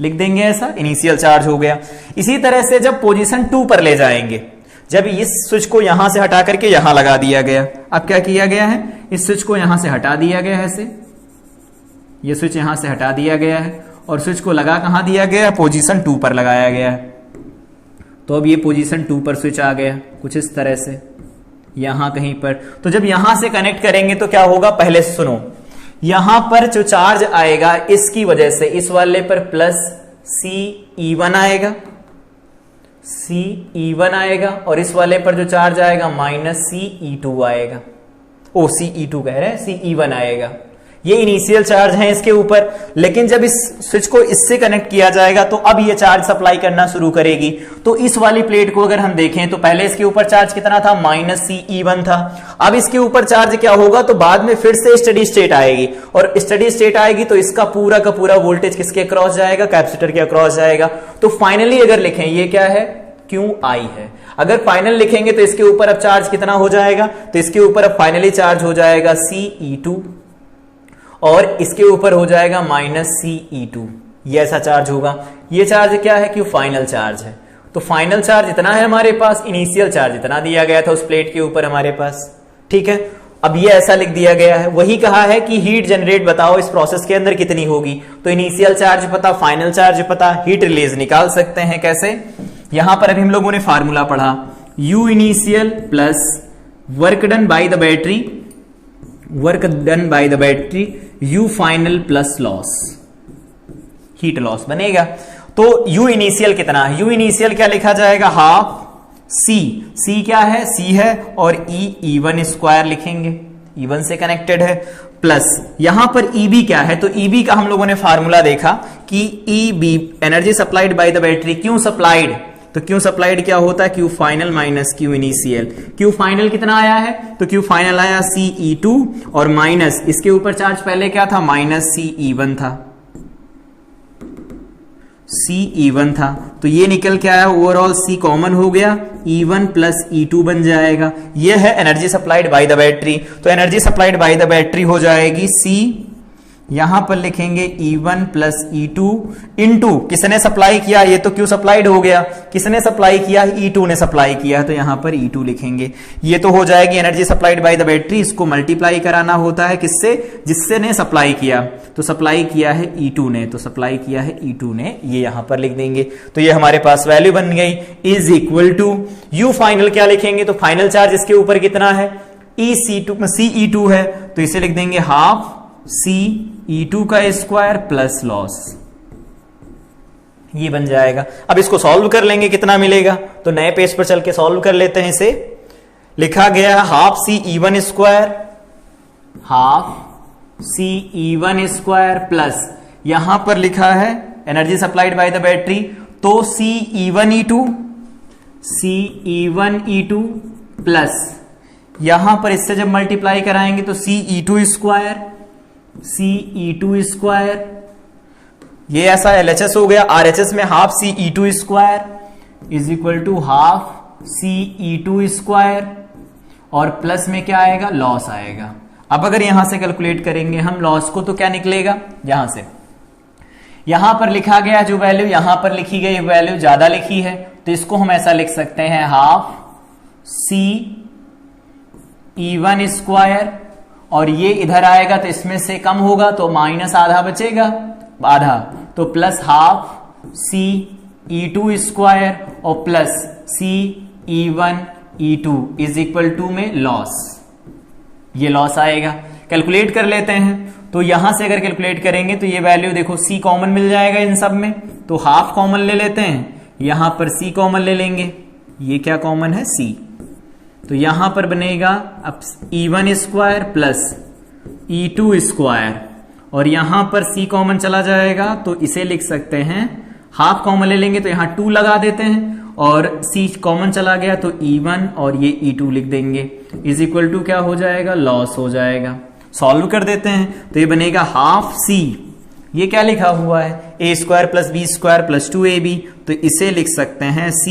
लिख देंगे ऐसा, इनिशियल चार्ज हो गया। इसी तरह से जब पोजीशन 2 पर ले जाएंगे, जब इस स्विच को यहां से हटा करके यहां लगा दिया गया, अब क्या किया गया है, इस स्विच को यहां से हटा दिया गया है, ऐसे ये स्विच यहां से हटा दिया गया है और स्विच को लगा कहां दिया गया, पोजीशन 2 पर लगाया गया है। तो अब ये पोजीशन 2 पर स्विच आ गया कुछ इस तरह से यहां कहीं पर। तो जब यहां से कनेक्ट करेंगे तो क्या होगा, पहले सुनो, यहां पर जो चार्ज आएगा इसकी वजह से इस वाले पर प्लस CE1 आएगा, CE1 आएगा, और इस वाले पर जो चार्ज आएगा माइनस CE2 आएगा, ओ CE2 कह रहे हैं, CE1 आएगा। ये इनिशियल चार्ज है इसके ऊपर, लेकिन जब इस स्विच को इससे कनेक्ट किया जाएगा तो अब ये चार्ज सप्लाई करना शुरू करेगी। तो इस वाली प्लेट को अगर हम देखें तो पहले इसके ऊपर चार्ज कितना था, माइनस CE1 था। अब इसके ऊपर चार्ज क्या होगा, तो बाद में फिर से स्टडी स्टेट आएगी, और स्टडी स्टेट आएगी तो इसका पूरा का पूरा वोल्टेज किसके अक्रॉस जाएगा, कैपेसिटर के अक्रॉस जाएगा। तो फाइनली अगर लिखें ये क्या है, QI है। अगर फाइनल लिखेंगे तो इसके ऊपर अब चार्ज कितना हो जाएगा, तो इसके ऊपर अब फाइनली चार्ज हो जाएगा CE2, और इसके ऊपर हो जाएगा माइनस CE2, ये ऐसा चार्ज होगा। ये चार्ज क्या है, क्यों फाइनल चार्ज है। तो फाइनल चार्ज इतना है हमारे पास, इनिशियल चार्ज इतना दिया गया था उस प्लेट के ऊपर हमारे पास, ठीक है। अब ये ऐसा लिख दिया गया है, वही कहा है कि हीट जनरेट बताओ इस प्रोसेस के अंदर कितनी होगी। तो इनिशियल चार्ज पता, फाइनल चार्ज पता, हीट रिलीज निकाल सकते हैं कैसे। यहां पर अभी हम लोगों ने फार्मूला पढ़ा, U initial plus work done by the battery, work done by the battery, U final plus loss, heat loss बनेगा। तो यू इनिशियल कितना है, यू इनिशियल क्या लिखा जाएगा, हाफ सी क्या है, सी है, और ई1 स्क्वायर लिखेंगे, E1 से कनेक्टेड है, प्लस यहां पर EB क्या है, तो EB का हम लोगों ने फार्मूला देखा कि EB energy supplied by the battery, क्यों सप्लाइड, तो क्यू सप्लाइड क्या होता है, Q final minus Q initial. Q final कितना आया है, तो क्यू फाइनल आया CE2 और माइनस इसके ऊपर चार्ज पहले क्या था, माइनस CE1 था, CE1 था, तो ये निकल के आया, ओवरऑल C कॉमन हो गया, E1 प्लस E2 बन जाएगा। ये है energy supplied by the battery. तो energy supplied by the battery हो जाएगी C, यहां पर लिखेंगे E1 प्लस E2 इंटू किसने सप्लाई किया, ये तो क्यू सप्लाइड हो गया, किसने सप्लाई किया, E2 ने सप्लाई किया, तो यहां पर E2 लिखेंगे। ये तो हो जाएगी energy supplied by the battery, इसको मल्टीप्लाई कराना होता है किससे, जिससे ने सप्लाई किया, तो सप्लाई किया है E2 ने, तो सप्लाई किया है E2 ने, ये यहां पर लिख देंगे। तो ये हमारे पास वैल्यू बन गई, is equal to U final क्या लिखेंगे, तो फाइनल चार्ज इसके ऊपर कितना है, CE2 है, तो इसे लिख देंगे हाफ CE2 का स्क्वायर प्लस लॉस, ये बन जाएगा। अब इसको सॉल्व कर लेंगे, कितना मिलेगा, तो नए पेज पर चल के सॉल्व कर लेते हैं। इसे लिखा गया half CE1 square, half CE1 square plus यहां पर लिखा है energy supplied by the battery, तो CE1E2 प्लस यहां पर इससे जब मल्टीप्लाई कराएंगे तो CE2 स्क्वायर, ये ऐसा LHS हो गया, RHS में half CE2 square is equal to half CE2 square, और प्लस में क्या आएगा, लॉस आएगा। अब अगर यहां से कैलकुलेट करेंगे हम लॉस को, तो क्या निकलेगा, यहां से यहां पर लिखा गया जो वैल्यू, यहां पर लिखी गई वैल्यू ज्यादा लिखी है, तो इसको हम ऐसा लिख सकते हैं हाफ CE1 स्क्वायर, और ये इधर आएगा तो इसमें से कम होगा तो माइनस आधा बचेगा, आधा, तो प्लस हाफ CE2 स्क्वायर और plus CE1E2 is equal to में लॉस, ये लॉस आएगा। कैलकुलेट कर लेते हैं, तो यहां से अगर कैलकुलेट करेंगे तो ये वैल्यू देखो C कॉमन मिल जाएगा इन सब में, तो हाफ कॉमन ले लेते हैं, यहां पर C कॉमन ले लेंगे, ये क्या कॉमन है C, तो यहां पर बनेगा अब E1 square plus E2 square, और यहां पर C कॉमन चला जाएगा, तो इसे लिख सकते हैं, हाफ कॉमन ले लेंगे तो यहां 2 लगा देते हैं, और C कॉमन चला गया तो E1 और ये E2 लिख देंगे, इज इक्वल टू क्या हो जाएगा, लॉस हो जाएगा। सॉल्व कर देते हैं, तो ये बनेगा हाफ C, ये क्या लिखा हुआ है, A square plus B square plus 2AB, तो इसे लिख सकते हैं C,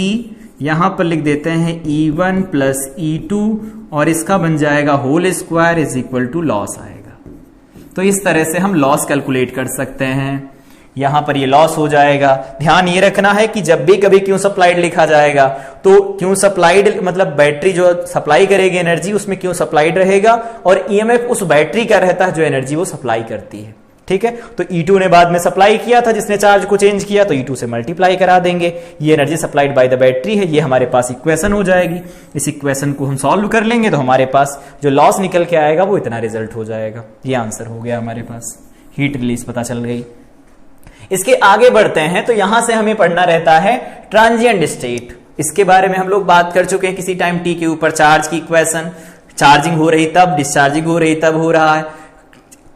यहां पर लिख देते हैं E1 प्लस E2, और इसका बन जाएगा whole square is equal to loss आएगा। तो इस तरह से हम लॉस कैलकुलेट कर सकते हैं, यहां पर ये लॉस हो जाएगा। ध्यान ये रखना है कि जब भी कभी क्यू सप्लाइड लिखा जाएगा, तो क्यू सप्लाइड मतलब बैटरी जो सप्लाई करेगी एनर्जी, उसमें क्यू सप्लाइड रहेगा, और ईएमएफ उस बैटरी का रहता है जो एनर्जी वो सप्लाई करती है, ठीक है। तो E2 ने बाद में सप्लाई किया था, जिसने चार्ज को चेंज किया, तो E2 से मल्टीप्लाई करा देंगे, ये energy supplied by the battery है, ये हमारे पास इक्वेशन हो जाएगी। इस इक्वेशन को हम सॉल्व कर लेंगे तो हमारे पास जो लॉस निकल के आएगा वो इतना रिजल्ट हो जाएगा, ये आंसर हो गया हमारे पास, हीट रिलीज पता चल गई। इसके आगे बढ़ते हैं, तो यहां से हमें पढ़ना रहता है ट्रांजिएंट स्टेट, इसके बारे में हम लोग बात कर चुके हैं। किसी टाइम t के ऊपर चार्ज की इक्वेशन, चार्जिंग हो रही तब, डिस्चार्जिंग हो रही तब हो रहा है,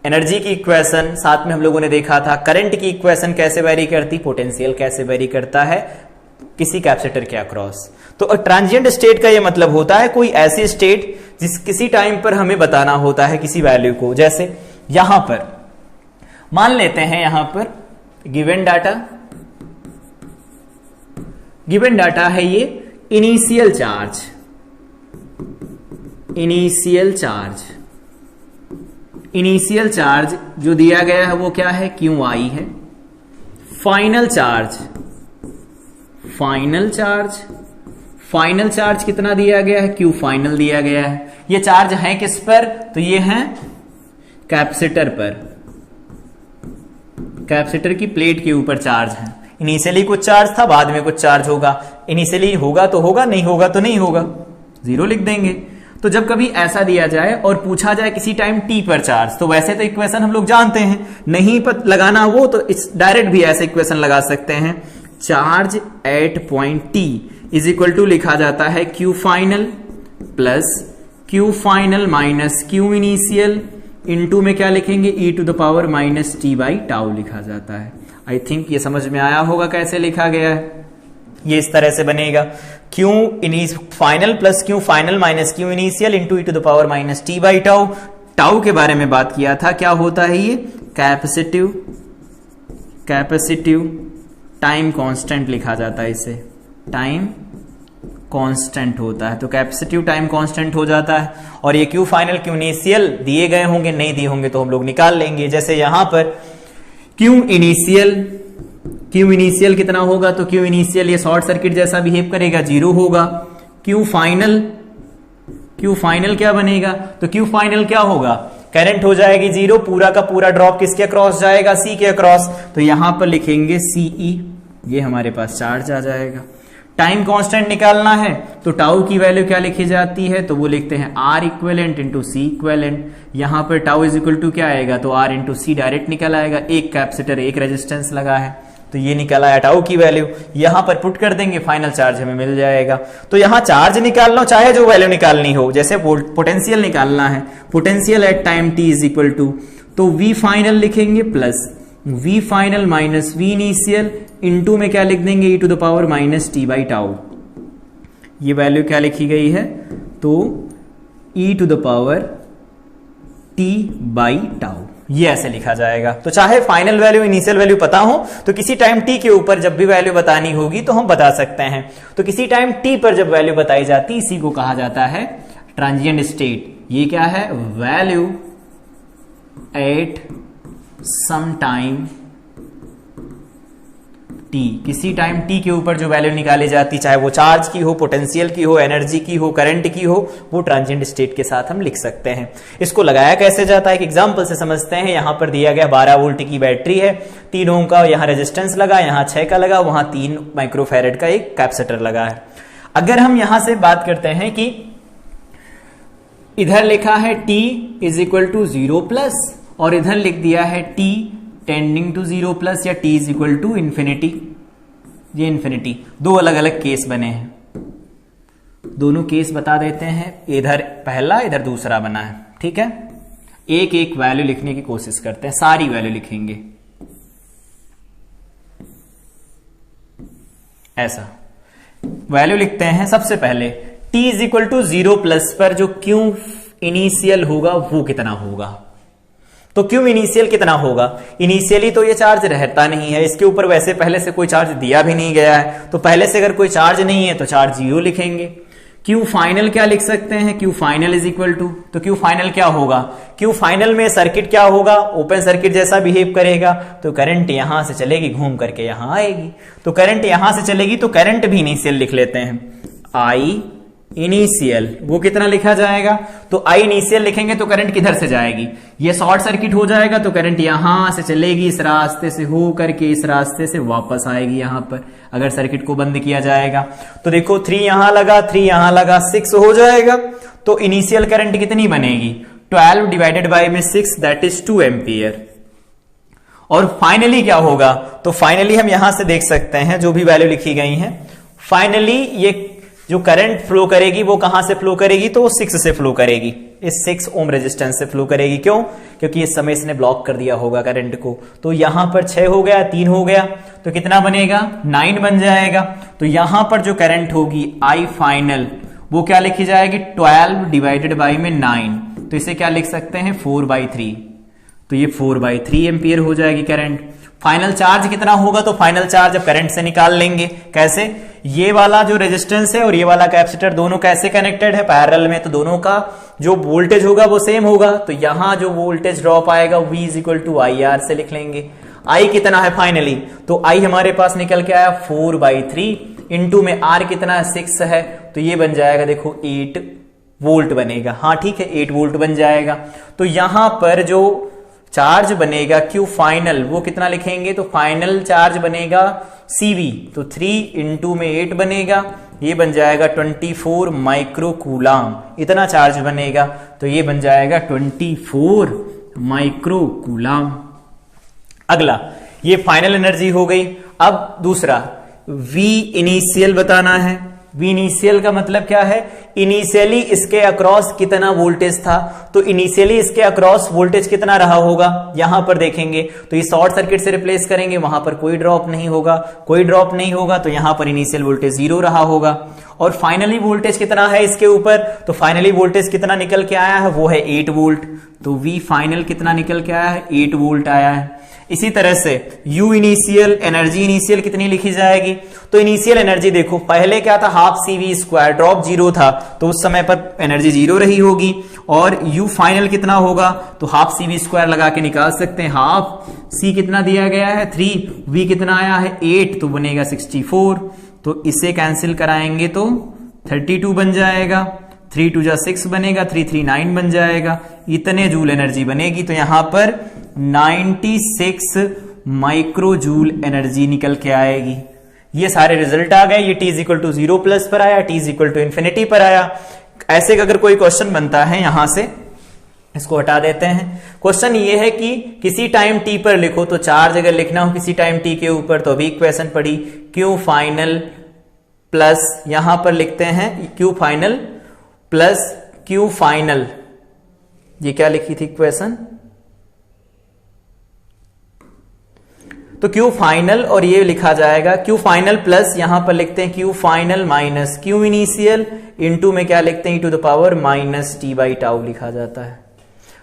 एनर्जी की इक्वेशन, साथ में हम लोगों ने देखा था करंट की इक्वेशन कैसे वेरी करती, पोटेंशियल कैसे वेरी करता है किसी कैपेसिटर के अक्रॉस। तो ट्रांजिएंट स्टेट का ये मतलब होता है कोई ऐसी स्टेट जिस किसी टाइम पर हमें बताना होता है किसी वैल्यू को। जैसे यहां पर मान लेते हैं, यहां पर गिवन डाटा है ये इनिशियल चार्ज जो दिया गया है वो क्या है, QI है। फाइनल चार्ज कितना दिया गया है, Q फाइनल दिया गया है। ये चार्ज है किस पर, तो ये है कैपेसिटर पर, कैपेसिटर की प्लेट के ऊपर चार्ज है। इनिशियली कुछ चार्ज था, बाद में कुछ चार्ज होगा, इनिशियली होगा तो होगा, नहीं होगा तो नहीं होगा, 0 लिख देंगे। तो जब कभी ऐसा दिया जाए और पूछा जाए किसी टाइम t पर चार्ज, तो वैसे तो इक्वेशन हम लोग जानते हैं, नहीं पर लगाना वो तो इस डायरेक्ट भी ऐसे इक्वेशन लगा सकते हैं। Charge at point T is equal to लिखा जाता है Q final plus Q final minus Q initial into में क्या लिखेंगे E to the power minus T by tau लिखा जाता है। आई थिंक ये समझ में आया होगा कैसे लिखा गया है। ये इस तरह से बनेगा Q final plus Q final minus Q initial into e to the power minus T by tau. Tau के बारे में बात किया था, क्या होता है ये कैपेसिटिव टाइम कांस्टेंट लिखा जाता है, इसे टाइम कांस्टेंट होता है, तो कैपेसिटिव टाइम कांस्टेंट हो जाता है। और ये क्यू फाइनल क्यू इनिशियल दिए गए होंगे, नहीं दिए होंगे तो हम लोग निकाल लेंगे। जैसे यहां पर क्यू इनिशियल कितना होगा, तो क्यू इनिशियल ये शॉर्ट सर्किट जैसा बिहेव करेगा, 0 होगा। क्यू फाइनल क्या बनेगा, तो क्यू फाइनल क्या होगा, करंट हो जाएगी 0, पूरा का पूरा ड्रॉप किसके अक्रॉस जाएगा, सी के अक्रॉस, तो यहां पर लिखेंगे सीई, ये हमारे पास चार्ज आ जाएगा। टाइम कांस्टेंट निकालना है तो टाउ की वैल्यू क्या लिखी जाती है, तो वो लिखते हैं R equivalent into C equivalent. यहां पर टाउ इज इक्वल टू क्या आएगा, तो आर इंटू सी डायरेक्ट निकल आएगा, एक कैपेसिटर एक रेजिस्टेंस लगा है तो ये निकल आया टाउ की वैल्यू। यहां पर पुट कर देंगे, फाइनल चार्ज हमें मिल जाएगा। तो यहां चार्ज निकालना चाहे जो वैल्यू निकालनी हो, जैसे पोटेंशियल निकालना है, potential at time t is equal to, तो वी फाइनल लिखेंगे plus V final minus V initial into में क्या लिख देंगे, e to the power minus T by tau. ये वैल्यू क्या लिखी गई है, तो e to the power t by tau, ये ऐसे लिखा जाएगा। तो चाहे फाइनल वैल्यू इनिशियल वैल्यू पता हो तो किसी टाइम टी के ऊपर जब भी वैल्यू बतानी होगी तो हम बता सकते हैं। तो किसी टाइम टी पर जब वैल्यू बताई जाती इसी को कहा जाता है ट्रांजिएंट स्टेट। ये क्या है, value at some time t, किसी टाइम टी के ऊपर जो वैल्यू निकाली जाती, चाहे वो चार्ज की हो, पोटेंशियल की हो, एनर्जी की हो, करंट की हो, वो ट्रांजिएंट स्टेट के साथ हम लिख सकते हैं। इसको लगाया कैसे जाता है, एक एग्जांपल से समझते हैं। यहां पर दिया गया 12 वोल्ट की बैटरी है, 3 ओम का यहां रेजिस्टेंस लगा, यहां 6 का लगा, वहां 3 माइक्रोफैरेड का एक कैपेसिटर लगा है। अगर हम यहां से बात करते हैं कि इधर लिखा है t is equal to 0 plus और इधर लिख दिया है t टेंडिंग टू 0 प्लस या t is equal to infinity, ये इंफिनिटी, दो अलग अलग केस बने हैं। दोनों केस बता देते हैं, इधर पहला इधर दूसरा बना है, ठीक है। एक एक वैल्यू लिखने की कोशिश करते हैं, सारी वैल्यू लिखेंगे ऐसा। वैल्यू लिखते हैं सबसे पहले t is equal to 0 plus पर जो क्यू इनिशियल होगा वो कितना होगा, तो क्यू इनिशियल कितना होगा, इनिशियली तो ये चार्ज रहता नहीं है, इसके ऊपर वैसे पहले से कोई चार्ज दिया भी नहीं गया है, तो पहले से अगर कोई चार्ज नहीं है तो चार्ज 0 लिखेंगे। क्यू फाइनल क्या लिख सकते हैं, Q final is equal to, तो क्यू फाइनल क्या होगा, क्यू फाइनल में सर्किट क्या होगा, ओपन सर्किट जैसा बिहेव करेगा, तो करंट यहां से चलेगी घूम करके यहां आएगी, तो करंट यहां से चलेगी तो करंट भी इनिशियल लिख लेते हैं, आई इनिशियल, वो कितना लिखा जाएगा, तो आई इनिशियल लिखेंगे तो करंट किधर से जाएगी, ये शॉर्ट सर्किट हो जाएगा तो करंट यहां से चलेगी, इस रास्ते से हो करके इस रास्ते से वापस आएगी यहां पर, अगर सर्किट को बंद किया जाएगा। तो देखो 3 यहां लगा, 3 यहां लगा, 6 हो जाएगा, तो इनिशियल करंट कितनी बनेगी, 12 डिवाइडेड बाय में 6 दैट इज 2 एम्पियर। और फाइनली क्या होगा, तो फाइनली हम यहां से देख सकते हैं जो भी वैल्यू लिखी गई है, फाइनली ये जो करंट फ्लो करेगी वो कहां से फ्लो करेगी, तो 6 से फ्लो करेगी, इस 6 ओम रेजिस्टेंस से फ्लो करेगी। क्यों, क्योंकि इस समय इसने ब्लॉक कर दिया होगा करंट को, तो यहां पर 6 हो गया, 3 हो गया, तो कितना बनेगा, 9 बन जाएगा। तो यहां पर जो करंट होगी आई फाइनल वो क्या लिखी जाएगी, 12 डिवाइडेड बाई में 9, तो इसे क्या लिख सकते हैं 4/3, तो ये 4/3 एम्पियर हो जाएगी करंट। फाइनल चार्ज कितना होगा, तो फाइनल चार्ज अब करंट से निकाल लेंगे, कैसे, ये वाला जो रेजिस्टेंस है और ये वाला कैपेसिटर दोनों कैसे कनेक्टेड है, पैरेलल में, तो दोनों का जो वोल्टेज होगा वो सेम होगा, तो यहां जो वोल्टेज ड्रॉप आएगा v is equal to I R से लिख लेंगे। I कितना है फाइनली, तो I हमारे पास निकल के आया 4/3 इंटू में R कितना है 6 है, तो ये बन जाएगा देखो 8 वोल्ट बनेगा, हाँ ठीक है 8 वोल्ट बन जाएगा। तो यहां पर जो चार्ज बनेगा क्यू फाइनल वो कितना लिखेंगे, तो फाइनल चार्ज बनेगा CV, तो 3 इंटू में 8 बनेगा, ये बन जाएगा 24 माइक्रो कूलाम, इतना चार्ज बनेगा, तो ये बन जाएगा 24 माइक्रो कूलाम। अगला ये फाइनल एनर्जी हो गई। अब दूसरा, वी इनिशियल बताना है। वी इनिशियल का मतलब क्या है, इनिशियली इसके अक्रॉस कितना वोल्टेज था, तो इनिशियली इसके अक्रॉस वोल्टेज कितना रहा होगा यहां पर देखेंगे तो ये शॉर्ट सर्किट से रिप्लेस करेंगे, वहां पर कोई ड्रॉप नहीं होगा, कोई ड्रॉप नहीं होगा तो यहां पर इनिशियल वोल्टेज 0 रहा होगा। और फाइनली वोल्टेज कितना है इसके ऊपर, तो फाइनली वोल्टेज कितना निकल के आया है, वो है 8 वोल्ट। तो वी फाइनल कितना निकल के आया है, 8 वोल्ट आया है। इसी तरह से U इनिशियल, एनर्जी इनिशियल कितनी लिखी जाएगी, तो इनिशियल एनर्जी देखो पहले क्या था, हाफ CV², ड्रॉप 0 था तो उस समय पर एनर्जी 0 रही होगी। और U फाइनल कितना होगा, तो हाफ CV² लगा के निकाल सकते हैं। हाफ C कितना दिया गया है 3, V कितना आया है 8, तो बनेगा 64। तो इसे कैंसिल कराएंगे तो 32 बन जाएगा, 3 2 6 बनेगा, 3 3 9 बन जाएगा, इतने जूल एनर्जी बनेगी। तो यहां पर 96 माइक्रो जूल एनर्जी निकल के आएगी। ये सारे रिजल्ट आ गए। ये t=0 पर आया, t=∞ पर आया। ऐसे अगर कोई क्वेश्चन बनता है यहां से, इसको हटा देते हैं। क्वेश्चन ये है कि किसी टाइम t पर लिखो, तो चार्ज अगर लिखना हो किसी टाइम t के ऊपर तो अभी इक्वेशन पढ़ी, Q फाइनल प्लस यहां पर लिखते हैं Q final plus Q final, ये क्या लिखी थी इक्वेशन, तो Q फाइनल और ये लिखा जाएगा Q फाइनल प्लस यहां पर लिखते हैं Q final minus Q initial into में क्या लिखते हैं e⁻ t/τ लिखा जाता है।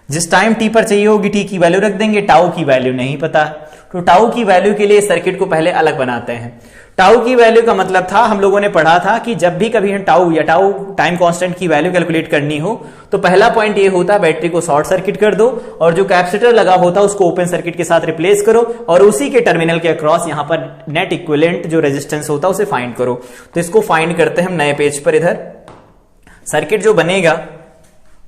जिस टाइम t पर चाहिए होगी t की वैल्यू रख देंगे, टाउ की वैल्यू नहीं पता, तो टाउ की वैल्यू के लिए सर्किट को पहले अलग बनाते हैं। टाउ की वैल्यू का मतलब था, हम लोगों ने पढ़ा था कि जब भी कभी टाउ या टाउ टाइम कांस्टेंट की वैल्यू कैलकुलेट करनी हो तो पहला पॉइंट ये होता है बैटरी को शॉर्ट सर्किट कर दो और जो कैपेसिटर लगा होता है उसको ओपन सर्किट के साथ रिप्लेस करो और उसी के टर्मिनल के अक्रॉस यहां पर नेट इक्विवेलेंट जो रेजिस्टेंस होता है उसे फाइंड करो। तो इसको फाइंड करते हैं हम नए पेज पर। इधर सर्किट जो बनेगा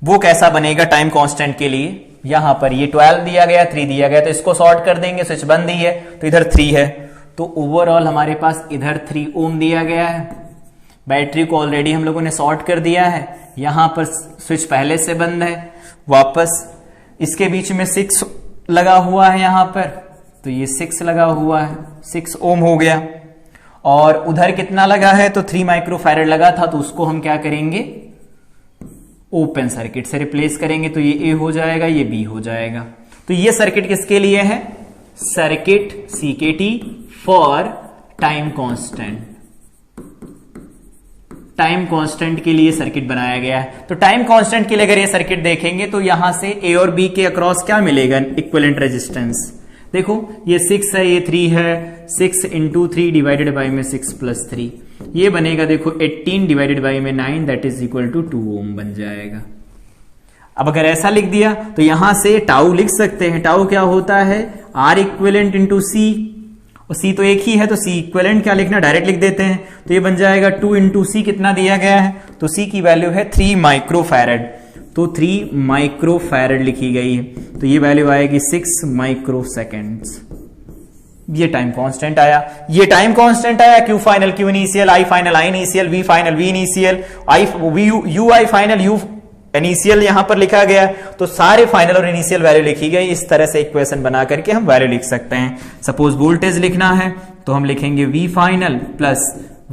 वो कैसा बनेगा टाइम कांस्टेंट के लिए, यहां पर ये 12 दिया गया, 3 दिया गया, तो इसको शॉर्ट कर देंगे, स्विच बंद ही है तो इधर 3 है, तो ओवरऑल हमारे पास इधर 3 ओम दिया गया है। बैटरी को ऑलरेडी हम लोगों ने शॉर्ट कर दिया है, यहां पर स्विच पहले से बंद है, वापस इसके बीच में 6 लगा हुआ है यहां पर, तो ये 6 लगा हुआ है, 6 ओम हो गया। और उधर कितना लगा है, तो 3 माइक्रोफैरड लगा था, तो उसको हम क्या करेंगे ओपन सर्किट से रिप्लेस करेंगे, तो ये ए हो जाएगा, ये बी हो जाएगा। तो ये सर्किट किसके लिए है, circuit CKT for time constant, time constant के लिए सर्किट बनाया गया है। तो टाइम कांस्टेंट के लिए अगर ये सर्किट देखेंगे तो यहां से ए और बी के अक्रॉस क्या मिलेगा, इक्विवेलेंट रेजिस्टेंस। देखो ये 6 है, ये 3 है, 6 × 3 डिवाइडेड बाई में 6 + 3, ये बनेगा देखो 18 डिवाइडेड बाई में 9 दैट इज इक्वल टू 2 ओम बन जाएगा। अब अगर ऐसा लिख दिया तो यहां से टाउ लिख सकते हैं, टाउ क्या होता है R इक्विवेलेंट × C, और C तो एक ही है तो C इक्विवेलेंट क्या लिखना डायरेक्ट लिख देते हैं, तो ये बन जाएगा 2 × C कितना दिया गया है, तो C की वैल्यू है 3 माइक्रोफैरड, तो 3 माइक्रोफैरड लिखी गई है, तो ये वैल्यू आएगी 6 माइक्रोसेकेंड्स। ये टाइम कांस्टेंट आया, ये टाइम कांस्टेंट आया। Q final Q initial, I final I initial, V final V initial, U I final U initial यहां पर लिखा गया, तो सारे फाइनल और इनिशियल वैल्यू लिखी गई। इस तरह से इक्वेशन बना करके हम वैल्यू लिख सकते हैं। सपोज वोल्टेज लिखना है तो हम लिखेंगे V final plus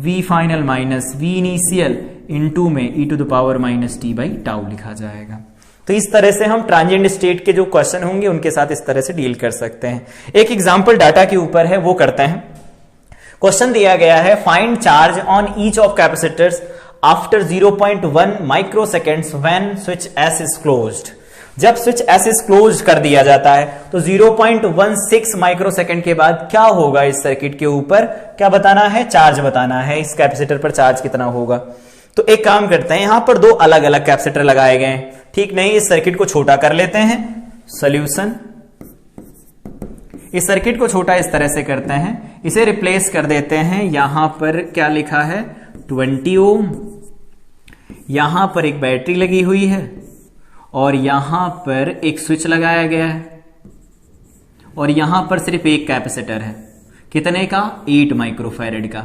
V final minus V initial into में e⁻ t/τ लिखा जाएगा। तो इस तरह से हम ट्रांजिएंट स्टेट के जो क्वेश्चन होंगे उनके साथ इस तरह से डील कर सकते हैं। एक एग्जांपल डाटा के ऊपर है, वो करते हैं। क्वेश्चन दिया गया है find charge on each of capacitors after 0.1 microseconds when switch S is closed. जब स्विच S इज क्लोज कर दिया जाता है तो 0.16 माइक्रोसेकेंड के बाद क्या होगा इस सर्किट के ऊपर, क्या बताना है, चार्ज बताना है, इस कैपेसिटर पर चार्ज कितना होगा। तो एक काम करते हैं, यहां पर 2 अलग अलग कैपेसिटर लगाए गए हैं, ठीक नहीं, इस सर्किट को छोटा कर लेते हैं। सॉल्यूशन, इस सर्किट को छोटा इस तरह से करते हैं, इसे रिप्लेस कर देते हैं। यहां पर क्या लिखा है 20 ओम, यहां पर एक बैटरी लगी हुई है और यहां पर एक स्विच लगाया गया है और यहां पर सिर्फ एक कैपेसिटर है, कितने का, 8 माइक्रोफैरड का।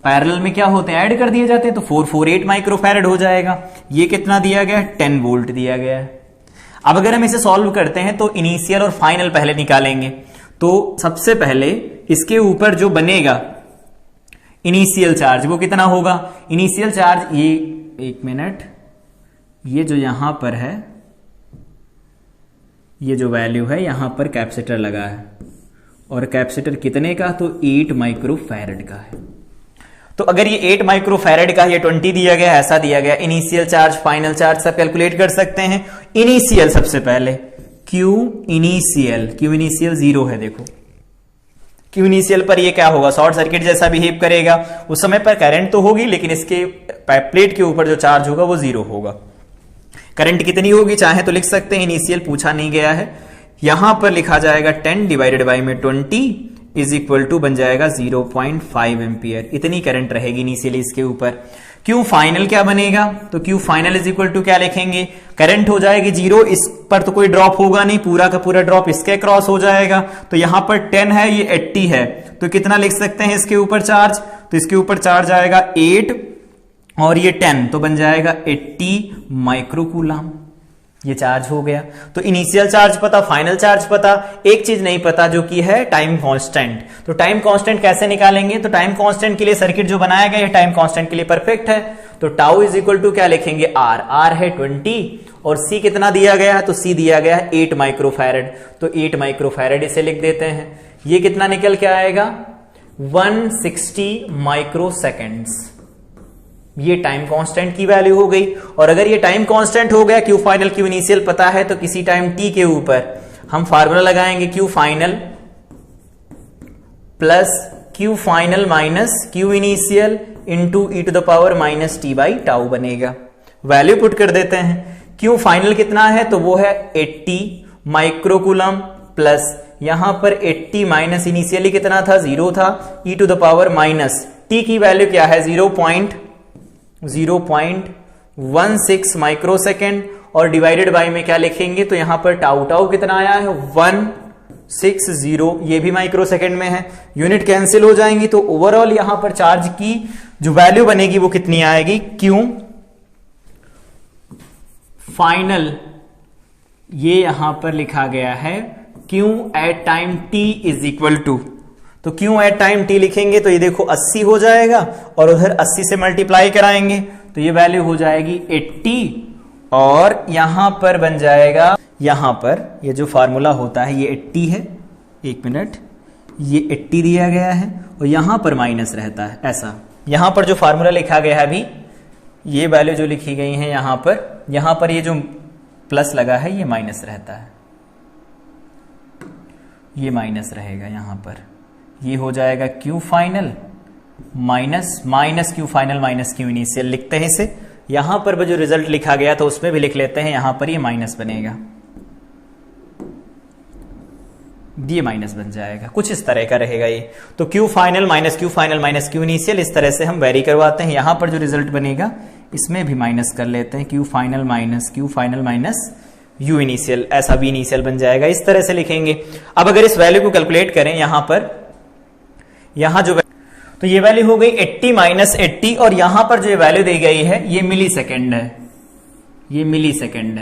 पैरेलल में क्या होते हैं, ऐड कर दिए जाते हैं, तो 448 माइक्रोफैरड हो जाएगा। ये कितना दिया गया है, 10 वोल्ट दिया गया है। अब अगर हम इसे सॉल्व करते हैं तो इनिशियल और फाइनल पहले निकालेंगे। तो सबसे पहले इसके ऊपर जो बनेगा इनिशियल चार्ज वो कितना होगा, इनिशियल चार्ज ये, एक मिनट, ये जो यहां पर है, ये जो वैल्यू है यहां पर कैपेसिटर लगा है, और कैपेसिटर कितने का, तो 8 माइक्रोफैरड का है। तो अगर ये 8 माइक्रोफैरड का, ये 20 दिया गया, ऐसा दिया गया, इनिशियल चार्ज फाइनल चार्ज सब कैलकुलेट कर सकते हैं। इनिशियल सबसे पहले क्यू इनिशियल 0 है, देखो क्यू इनिशियल पर ये क्या होगा, शॉर्ट सर्किट जैसा बिहेव करेगा। उस समय पर करंट तो होगी, लेकिन इसके प्लेट के ऊपर जो चार्ज होगा वो 0 होगा। करंट कितनी होगी चाहे तो लिख सकते हैं, इनिशियल पूछा नहीं गया है। यहां पर लिखा जाएगा 10 डिवाइडेड बाई में 20 इज इक्वल टू बन जाएगा 0.5 एम्पियर। इतनी करंट रहेगी इनिशियली इसके ऊपर। क्यू फाइनल क्या बनेगा, तो Q final is equal to क्या लिखेंगे, करंट हो जाएगी 0, इस पर तो कोई ड्रॉप होगा नहीं, पूरा का पूरा ड्रॉप इसके क्रॉस हो जाएगा। तो यहां पर 10 है, ये 80 है, तो कितना लिख सकते हैं इसके ऊपर चार्ज, तो इसके ऊपर चार्ज आएगा 8 और ये 10, तो बन जाएगा 80 माइक्रोकूलम। ये चार्ज हो गया। तो इनिशियल चार्ज पता, फाइनल चार्ज पता, एक चीज नहीं पता जो कि है टाइम कांस्टेंट। तो टाइम कांस्टेंट कैसे निकालेंगे, तो टाइम कांस्टेंट के लिए सर्किट जो बनाया गया है टाइम कांस्टेंट के लिए परफेक्ट है। तो टाउ इज इक्वल टू क्या लिखेंगे, आर है 20 और सी कितना दिया गया है, तो सी दिया गया है 8 माइक्रोफैरड, तो 8 माइक्रोफैरड इसे लिख देते हैं। ये कितना निकल के आएगा, 160 माइक्रोसेकेंड्स। ये टाइम कांस्टेंट की वैल्यू हो गई। और अगर ये टाइम कांस्टेंट हो गया, क्यू फाइनल क्यू इनिशियल पता है, तो किसी टाइम टी के ऊपर हम फार्मूला लगाएंगे, Q final plus Q final minus Q initial into e to the power minus T by tau बनेगा। वैल्यू पुट कर देते हैं। क्यू फाइनल कितना है, तो वो है 80 माइक्रोकूलम प्लस यहां पर 80 माइनस इनिशियली कितना था, 0 था, e to the power minus t की वैल्यू क्या है, 0.16 माइक्रोसेकेंड और डिवाइडेड बाय में क्या लिखेंगे, तो यहां पर टाउ कितना आया है, 160, ये भी माइक्रोसेकेंड में है, यूनिट कैंसिल हो जाएंगी। तो ओवरऑल यहां पर चार्ज की जो वैल्यू बनेगी वो कितनी आएगी, क्यू फाइनल, ये यहां पर लिखा गया है Q at time t is equal to, तो क्यू एट टाइम टी लिखेंगे तो ये देखो 80 हो जाएगा और उधर 80 से मल्टीप्लाई कराएंगे तो ये वैल्यू हो जाएगी 80 और यहां पर बन जाएगा, यहां पर ये जो फार्मूला होता है ये 80 है, एक मिनट, ये 80 दिया गया है और यहां पर माइनस रहता है, ऐसा यहां पर जो फार्मूला लिखा गया है अभी, ये वैल्यू जो लिखी गई है यहां पर ये जो प्लस लगा है ये माइनस रहता है, ये माइनस रहेगा यहां पर, ये हो जाएगा Q final minus Q final minus Q initial लिखते हैं इसे। यहां पर जो रिजल्ट लिखा गया तो उसमें भी लिख लेते हैं, यहां पर ये माइनस बनेगा, ये माइनस बन जाएगा, कुछ इस तरह का रहेगा ये। तो Q final minus Q initial, इस तरह से हम वेरी करवाते हैं। यहां पर जो रिजल्ट बनेगा इसमें भी माइनस कर लेते हैं, Q final minus you initial, ऐसा भी इनिशियल बन जाएगा, इस तरह से लिखेंगे। अब अगर इस वैल्यू को कैलकुलेट करें यहां जो तो ये वैल्यू हो गई 80 माइनस 80 और यहां पर जो वैल्यू दी गई है ये मिली सेकेंड है, ये मिली सेकेंड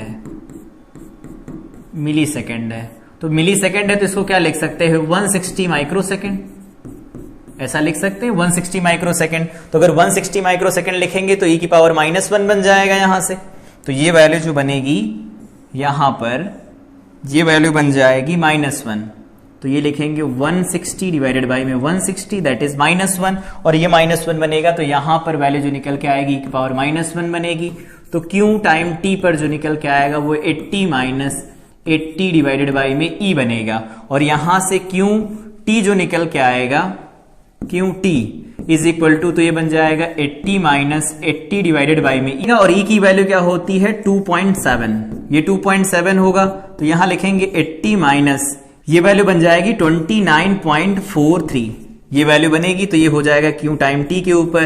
है। तो मिली सेकेंड है तो इसको क्या लिख सकते हैं, 160 माइक्रोसेकेंड, ऐसा लिख सकते हैं 160 माइक्रोसेकेंड। तो अगर 160 माइक्रोसेकेंड लिखेंगे तो e की पावर -1 बन जाएगा यहां से। तो ये वैल्यू जो बनेगी यहां पर, ये वैल्यू बन जाएगी -1, तो ये लिखेंगे 160 डिवाइडेड बाई में 160 दैट इज -1 और ये -1 बनेगा तो यहां पर वैल्यू जो निकल के आएगी की पावर -1 बनेगी। तो क्यू टाइम टी पर जो निकल के आएगा वो 80 माइनस 80 डिवाइडेड बाई में ई बनेगा और यहां से क्यू टी जो निकल के आएगा, Q t is equal to, तो ये बन जाएगा 80 माइनस 80 डिवाइडेड बाई में ई, और ई की वैल्यू क्या होती है 2.7, ये 2.7 होगा तो यहां लिखेंगे 80 माइनस, ये वैल्यू बन जाएगी 29.43, ये वैल्यू बनेगी तो ये हो जाएगा क्यू टाइम टी के ऊपर।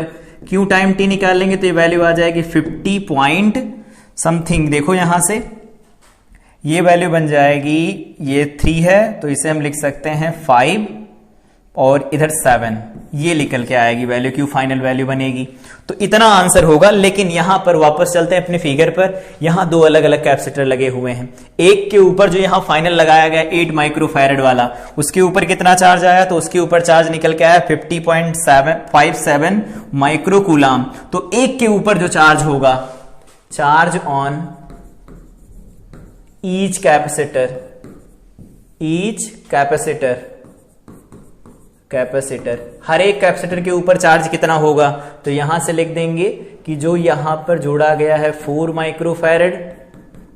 क्यू टाइम टी निकाल लेंगे तो ये वैल्यू आ जाएगी 50 पॉइंट समथिंग, देखो यहां से ये वैल्यू बन जाएगी, ये 3 है तो इसे हम लिख सकते हैं और इधर 7, ये निकल के आएगी वैल्यू, क्यू फाइनल वैल्यू बनेगी। तो इतना आंसर होगा। लेकिन यहां पर वापस चलते हैं अपने फिगर पर। यहां दो अलग अलग कैपेसिटर लगे हुए हैं। एक के ऊपर जो यहां फाइनल लगाया गया 8 माइक्रोफैरड वाला, उसके ऊपर कितना चार्ज आया, तो उसके ऊपर चार्ज निकल के आया 50.57 माइक्रोकूलाम। तो एक के ऊपर जो चार्ज होगा, चार्ज ऑन ईच कैपेसिटर, हर एक कैपेसिटर के ऊपर चार्ज कितना होगा, तो यहां से लिख देंगे कि जो यहां पर जोड़ा गया है 4 माइक्रोफैरड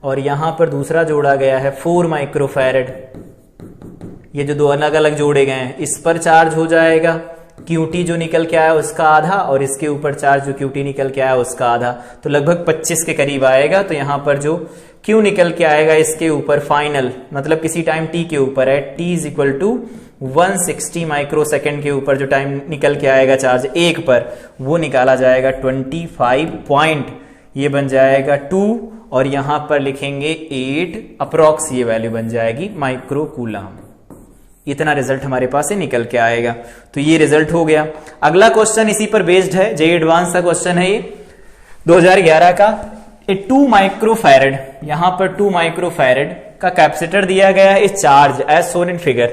और यहां पर दूसरा जोड़ा गया है 4 माइक्रोफैरड, ये जो दो अलग अलग जोड़े गए हैं, इस पर चार्ज हो जाएगा क्यूटी जो निकल के आया उसका आधा, और इसके ऊपर चार्ज जो क्यूटी निकल के आया उसका आधा, तो लगभग 25 के करीब आएगा। तो यहां पर जो क्यू निकल के आएगा इसके ऊपर फाइनल, मतलब किसी टाइम टी के ऊपर है, t is equal to 160 microsecond के ऊपर जो टाइम निकल के आएगा चार्ज एक पर, वो निकाला जाएगा 25 पॉइंट, ये बन जाएगा 2, और यहां पर लिखेंगे 8 अप्रोक्स, ये वैल्यू बन जाएगी माइक्रोकूलम। इतना रिजल्ट हमारे पास से निकल के आएगा। तो ये रिजल्ट हो गया। अगला क्वेश्चन इसी पर बेस्ड है, जेई एडवांस का क्वेश्चन है ये 2011 का। 2 माइक्रोफैरड, यहां पर 2 माइक्रोफैरड का कैपेसिटर दिया गया है, charge as shown in figure,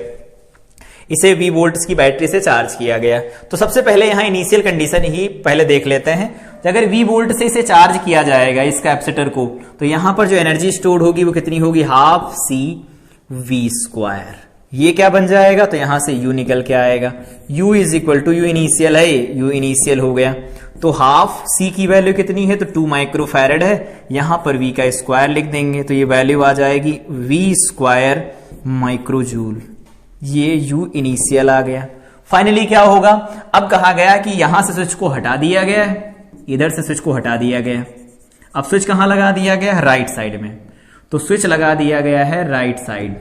इसे V वोल्ट्स की बैटरी से चार्ज किया गया। तो सबसे पहले यहां इनिशियल कंडीशन ही पहले देख लेते हैं। अगर V वोल्ट से इसे चार्ज किया जाएगा इस कैपेसिटर को, तो यहां पर जो एनर्जी स्टोर्ड होगी वो कितनी होगी, हाफ CV²। ये क्या बन जाएगा, तो यहां से U निकल के आएगा, U is equal to, U initial है, U इनिशियल हो गया, तो हाफ C की वैल्यू कितनी है, तो 2 माइक्रोफैरड है, यहां पर V का स्क्वायर लिख देंगे, तो ये वैल्यू आ जाएगी V² माइक्रोजूल। ये U इनिशियल आ गया। फाइनली क्या होगा, अब कहा गया कि यहां से स्विच को हटा दिया गया है, इधर से स्विच को हटा दिया गया। अब स्विच कहां लगा दिया गया है, राइट साइड में, तो स्विच लगा दिया गया है राइट साइड,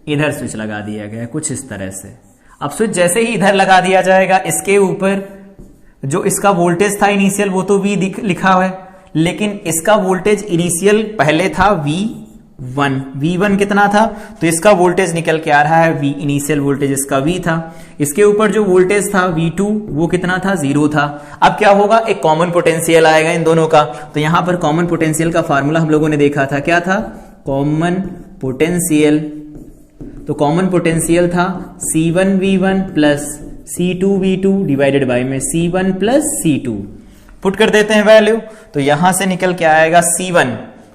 इधर स्विच लगा दिया गया है कुछ इस तरह से। अब स्विच जैसे ही इधर लगा दिया जाएगा, इसके ऊपर जो इसका वोल्टेज था इनिशियल वो तो V लिखा हुआ है, लेकिन इसका वोल्टेज इनिशियल पहले था V1 कितना था, तो इसका वोल्टेज निकल के आ रहा है V, इनिशियल वोल्टेज इसका V था। इसके ऊपर जो वोल्टेज था V2 वो कितना था, 0 था। अब क्या होगा, एक कॉमन पोटेंशियल आएगा इन दोनों का। तो यहां पर कॉमन पोटेंशियल का फार्मूला हम लोगों ने देखा था, क्या था, कॉमन पोटेंशियल। तो कॉमन पोटेंशियल था C1V1 plus C2V2 divided by में C1 प्लस C2। पुट कर देते हैं वैल्यू, तो यहां से निकल के आएगा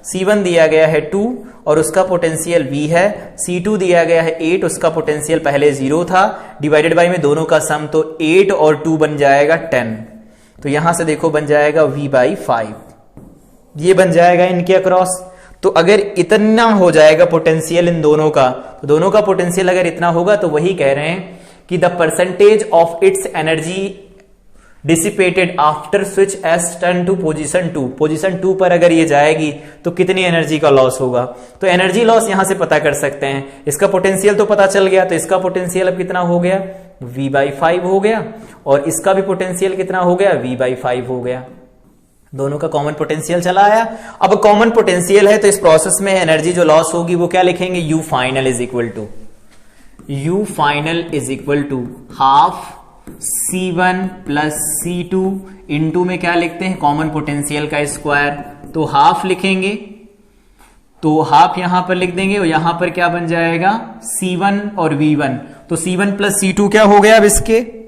C1 दिया गया है 2 और उसका पोटेंशियल V है, C2 दिया गया है 8, उसका पोटेंशियल पहले 0 था, डिवाइडेड बाय में दोनों का सम, तो 8 और 2 बन जाएगा 10। तो यहां से देखो बन जाएगा V/5, ये बन जाएगा इनके अक्रॉस। तो अगर इतना हो जाएगा पोटेंशियल इन दोनों का, तो दोनों का पोटेंशियल अगर इतना होगा, तो वही कह रहे हैं कि the percentage of its energy dissipated after switch S turn to position 2 पर अगर ये जाएगी तो कितनी एनर्जी का लॉस होगा। तो एनर्जी लॉस यहां से पता कर सकते हैं। इसका पोटेंशियल तो पता चल गया, तो इसका पोटेंशियल अब कितना हो गया, V/5 हो गया, और इसका भी पोटेंशियल कितना हो गया, V/5 हो गया। दोनों का कॉमन पोटेंशियल चला आया। अब कॉमन पोटेंशियल है, तो इस प्रोसेस में एनर्जी जो लॉस होगी वो क्या लिखेंगे, U final is equal to half C1 plus C2 into में क्या लिखते हैं, कॉमन पोटेंशियल का स्क्वायर, तो हाफ लिखेंगे, तो हाफ यहां पर लिख देंगे, और यहां पर क्या बन जाएगा, C1 और V1, तो C1 प्लस C2 क्या हो गया, अब इसके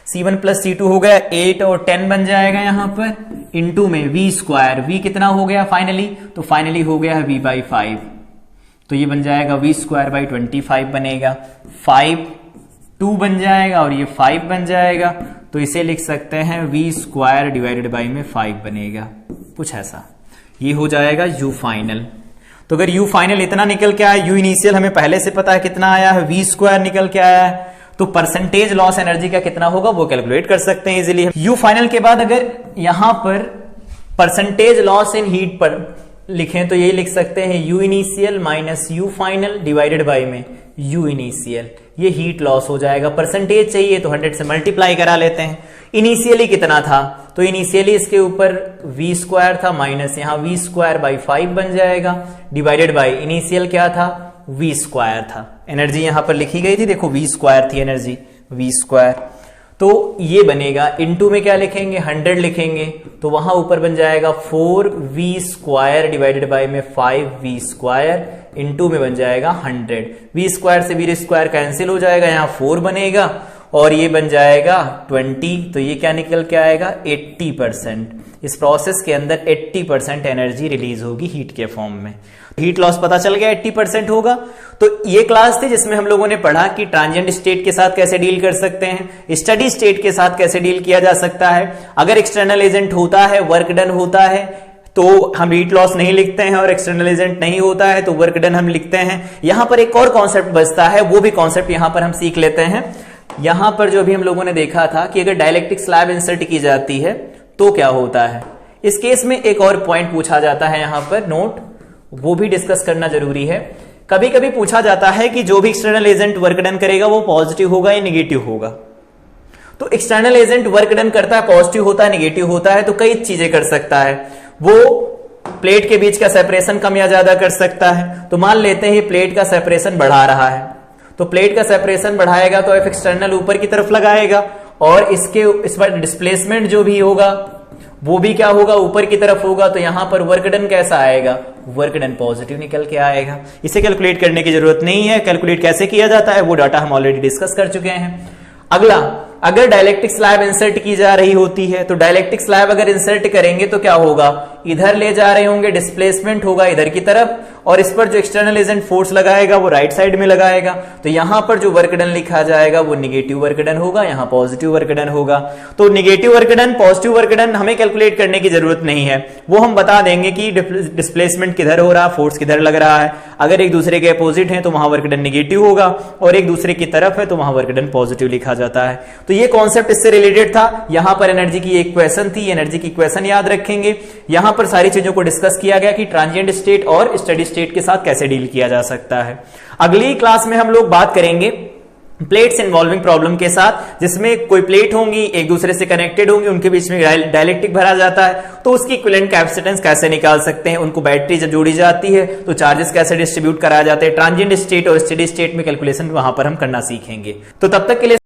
C1 प्लस C2 हो गया 8 और 10 बन जाएगा यहां पर, इनटू में V², V कितना हो गया फाइनली, तो फाइनली हो गया है V/5, तो ये बन जाएगा V²/25 बनेगा, 5 2 बन जाएगा और ये 5 बन जाएगा, तो इसे लिख सकते हैं V² डिवाइडेड बाई में 5 बनेगा, कुछ ऐसा। ये हो जाएगा U फाइनल। तो अगर U फाइनल इतना निकल के आया, U इनिशियल हमें पहले से पता है कितना आया है, V² निकल के आया है, तो परसेंटेज लॉस एनर्जी का कितना होगा वो कैलकुलेट कर सकते हैं इजीली। U फाइनल के बाद अगर यहां पर परसेंटेज लॉस इन हीट पर लिखें तो ये लिख सकते हैं U initial minus U final divided by में U इनिशियल, ये हीट लॉस हो जाएगा। परसेंटेज चाहिए तो 100 से मल्टीप्लाई करा लेते हैं। इनिशियली कितना था, तो इनिशियली इसके ऊपर V² था माइनस यहाँ V² बाई 5 बन जाएगा, डिवाइडेड बाई इनिशियल क्या था वी स्क्वायर था। एनर्जी यहां पर लिखी गई थी, देखो वी स्क्वायर थी एनर्जी, वी स्क्वायर। तो ये बनेगा, इनटू में क्या लिखेंगे 100 लिखेंगे, तो वहां ऊपर बन जाएगा 4v स्क्वायर डिवाइडेड बाय में 5v स्क्वायर, इनटू में बन जाएगा 100। v स्क्वायर से v स्क्वायर कैंसिल हो जाएगा, यहां 4 बनेगा और ये बन जाएगा 20, तो ये क्या निकल के आएगा 80%। इस प्रोसेस के अंदर 80% एनर्जी रिलीज होगी हीट के फॉर्म में। हीट लॉस पता चल गया 80% होगा। तो ये क्लास थी जिसमें हम लोगों ने पढ़ा कि ट्रांजिएंट स्टेट के साथ कैसे डील कर सकते हैं, स्टडी स्टेट के साथ कैसे डील किया जा सकता है। अगर एक्सटर्नल एजेंट होता है, वर्क डन होता है, तो हम हीट लॉस नहीं लिखते हैं, और एक्सटर्नल एजेंट नहीं होता है तो वर्क डन हम लिखते हैं। यहां पर एक और कॉन्सेप्ट बचता है, वो भी कॉन्सेप्ट यहां पर हम सीख लेते हैं। यहां पर जो भी हम लोगों ने देखा था कि अगर डाइलेक्ट्रिक स्लैब इंसर्ट की जाती है तो क्या होता है। इस केस में एक और पॉइंट पूछा जाता है यहां पर, नोट, वो भी डिस्कस करना जरूरी है। कभी कभी पूछा जाता है कि जो भी एक्सटर्नल एजेंट वर्क डन करेगा वो पॉजिटिव होगा या निगेटिव होगा। तो एक्सटर्नल एजेंट वर्क डन करता है, पॉजिटिव होता है, निगेटिव होता है, तो कई चीजें कर सकता है। वो प्लेट के बीच का सेपरेशन कम या ज्यादा कर सकता है। तो मान लेते हैं प्लेट का सेपरेशन बढ़ा रहा है, तो प्लेट का सेपरेशन बढ़ाएगा तो एफ एक्सटर्नल ऊपर की तरफ लगाएगा, और इस पर डिस्प्लेसमेंट जो भी होगा वो भी क्या होगा, ऊपर की तरफ होगा। तो यहां पर वर्क डन कैसा आएगा, वर्क डन पॉजिटिव निकल के आएगा। इसे कैलकुलेट करने की जरूरत नहीं है, कैलकुलेट कैसे किया जाता है वो डाटा हम ऑलरेडी डिस्कस कर चुके हैं। अगला, अगर डाइलेक्ट्रिक स्लैब इंसर्ट की जा रही होती है तो डाइलेक्ट्रिक स्लैब अगर इंसर्ट करेंगे तो क्या होगा, इधर ले जा रहे होंगे, डिस्प्लेसमेंट होगा इधर की तरफ, और इस पर जो एक्सटर्नल एजेंट फोर्स लगाएगा वो राइट साइड में लगाएगा। तो यहां पर जो वर्क डन लिखा जाएगा वो निगेटिव वर्क डन होगा, यहां पॉजिटिव वर्क डन होगा। तो negative work done, positive work done हमें कैलकुलेट करने की जरूरत नहीं है, वो हम बता देंगे कि डिस्प्लेसमेंट किधर हो रहा, फोर्स किधर लग रहा है। अगर एक दूसरे के अपोजिट है तो वहां वर्क डन निगेटिव होगा, और एक दूसरे की तरफ है तो वहां वर्क डन पॉजिटिव लिखा जाता है। तो ये कॉन्सेप्ट इससे रिलेटेड था। यहां पर एनर्जी की एक इक्वेशन थी, एनर्जी की इक्वेशन याद रखेंगे। यहां पर सारी चीजों को डिस्कस किया गया कि ट्रांजिएंट स्टेट और स्टडी स्टेट के साथ कैसे डील किया जा सकता है। अगली क्लास में हम लोग बात करेंगे प्लेट्स इन्वॉल्विंग प्रॉब्लम के साथ, जिसमें कोई प्लेट होंगी, एक दूसरे से कनेक्टेड होंगी, उनके बीच में डाइलेक्ट्रिक भरा जाता है, तो उसकी इक्विवेलेंट कैपेसिटेंस कैसे निकाल सकते हैं, उनको बैटरी जब जोड़ी जाती है तो चार्जेस कैसे डिस्ट्रीब्यूट कराए जाते हैं। ट्रांजिएंट स्टेट और स्टडी स्टेट में कैलकुलेशन वहां पर हम करना सीखेंगे। तो तब तक के लिए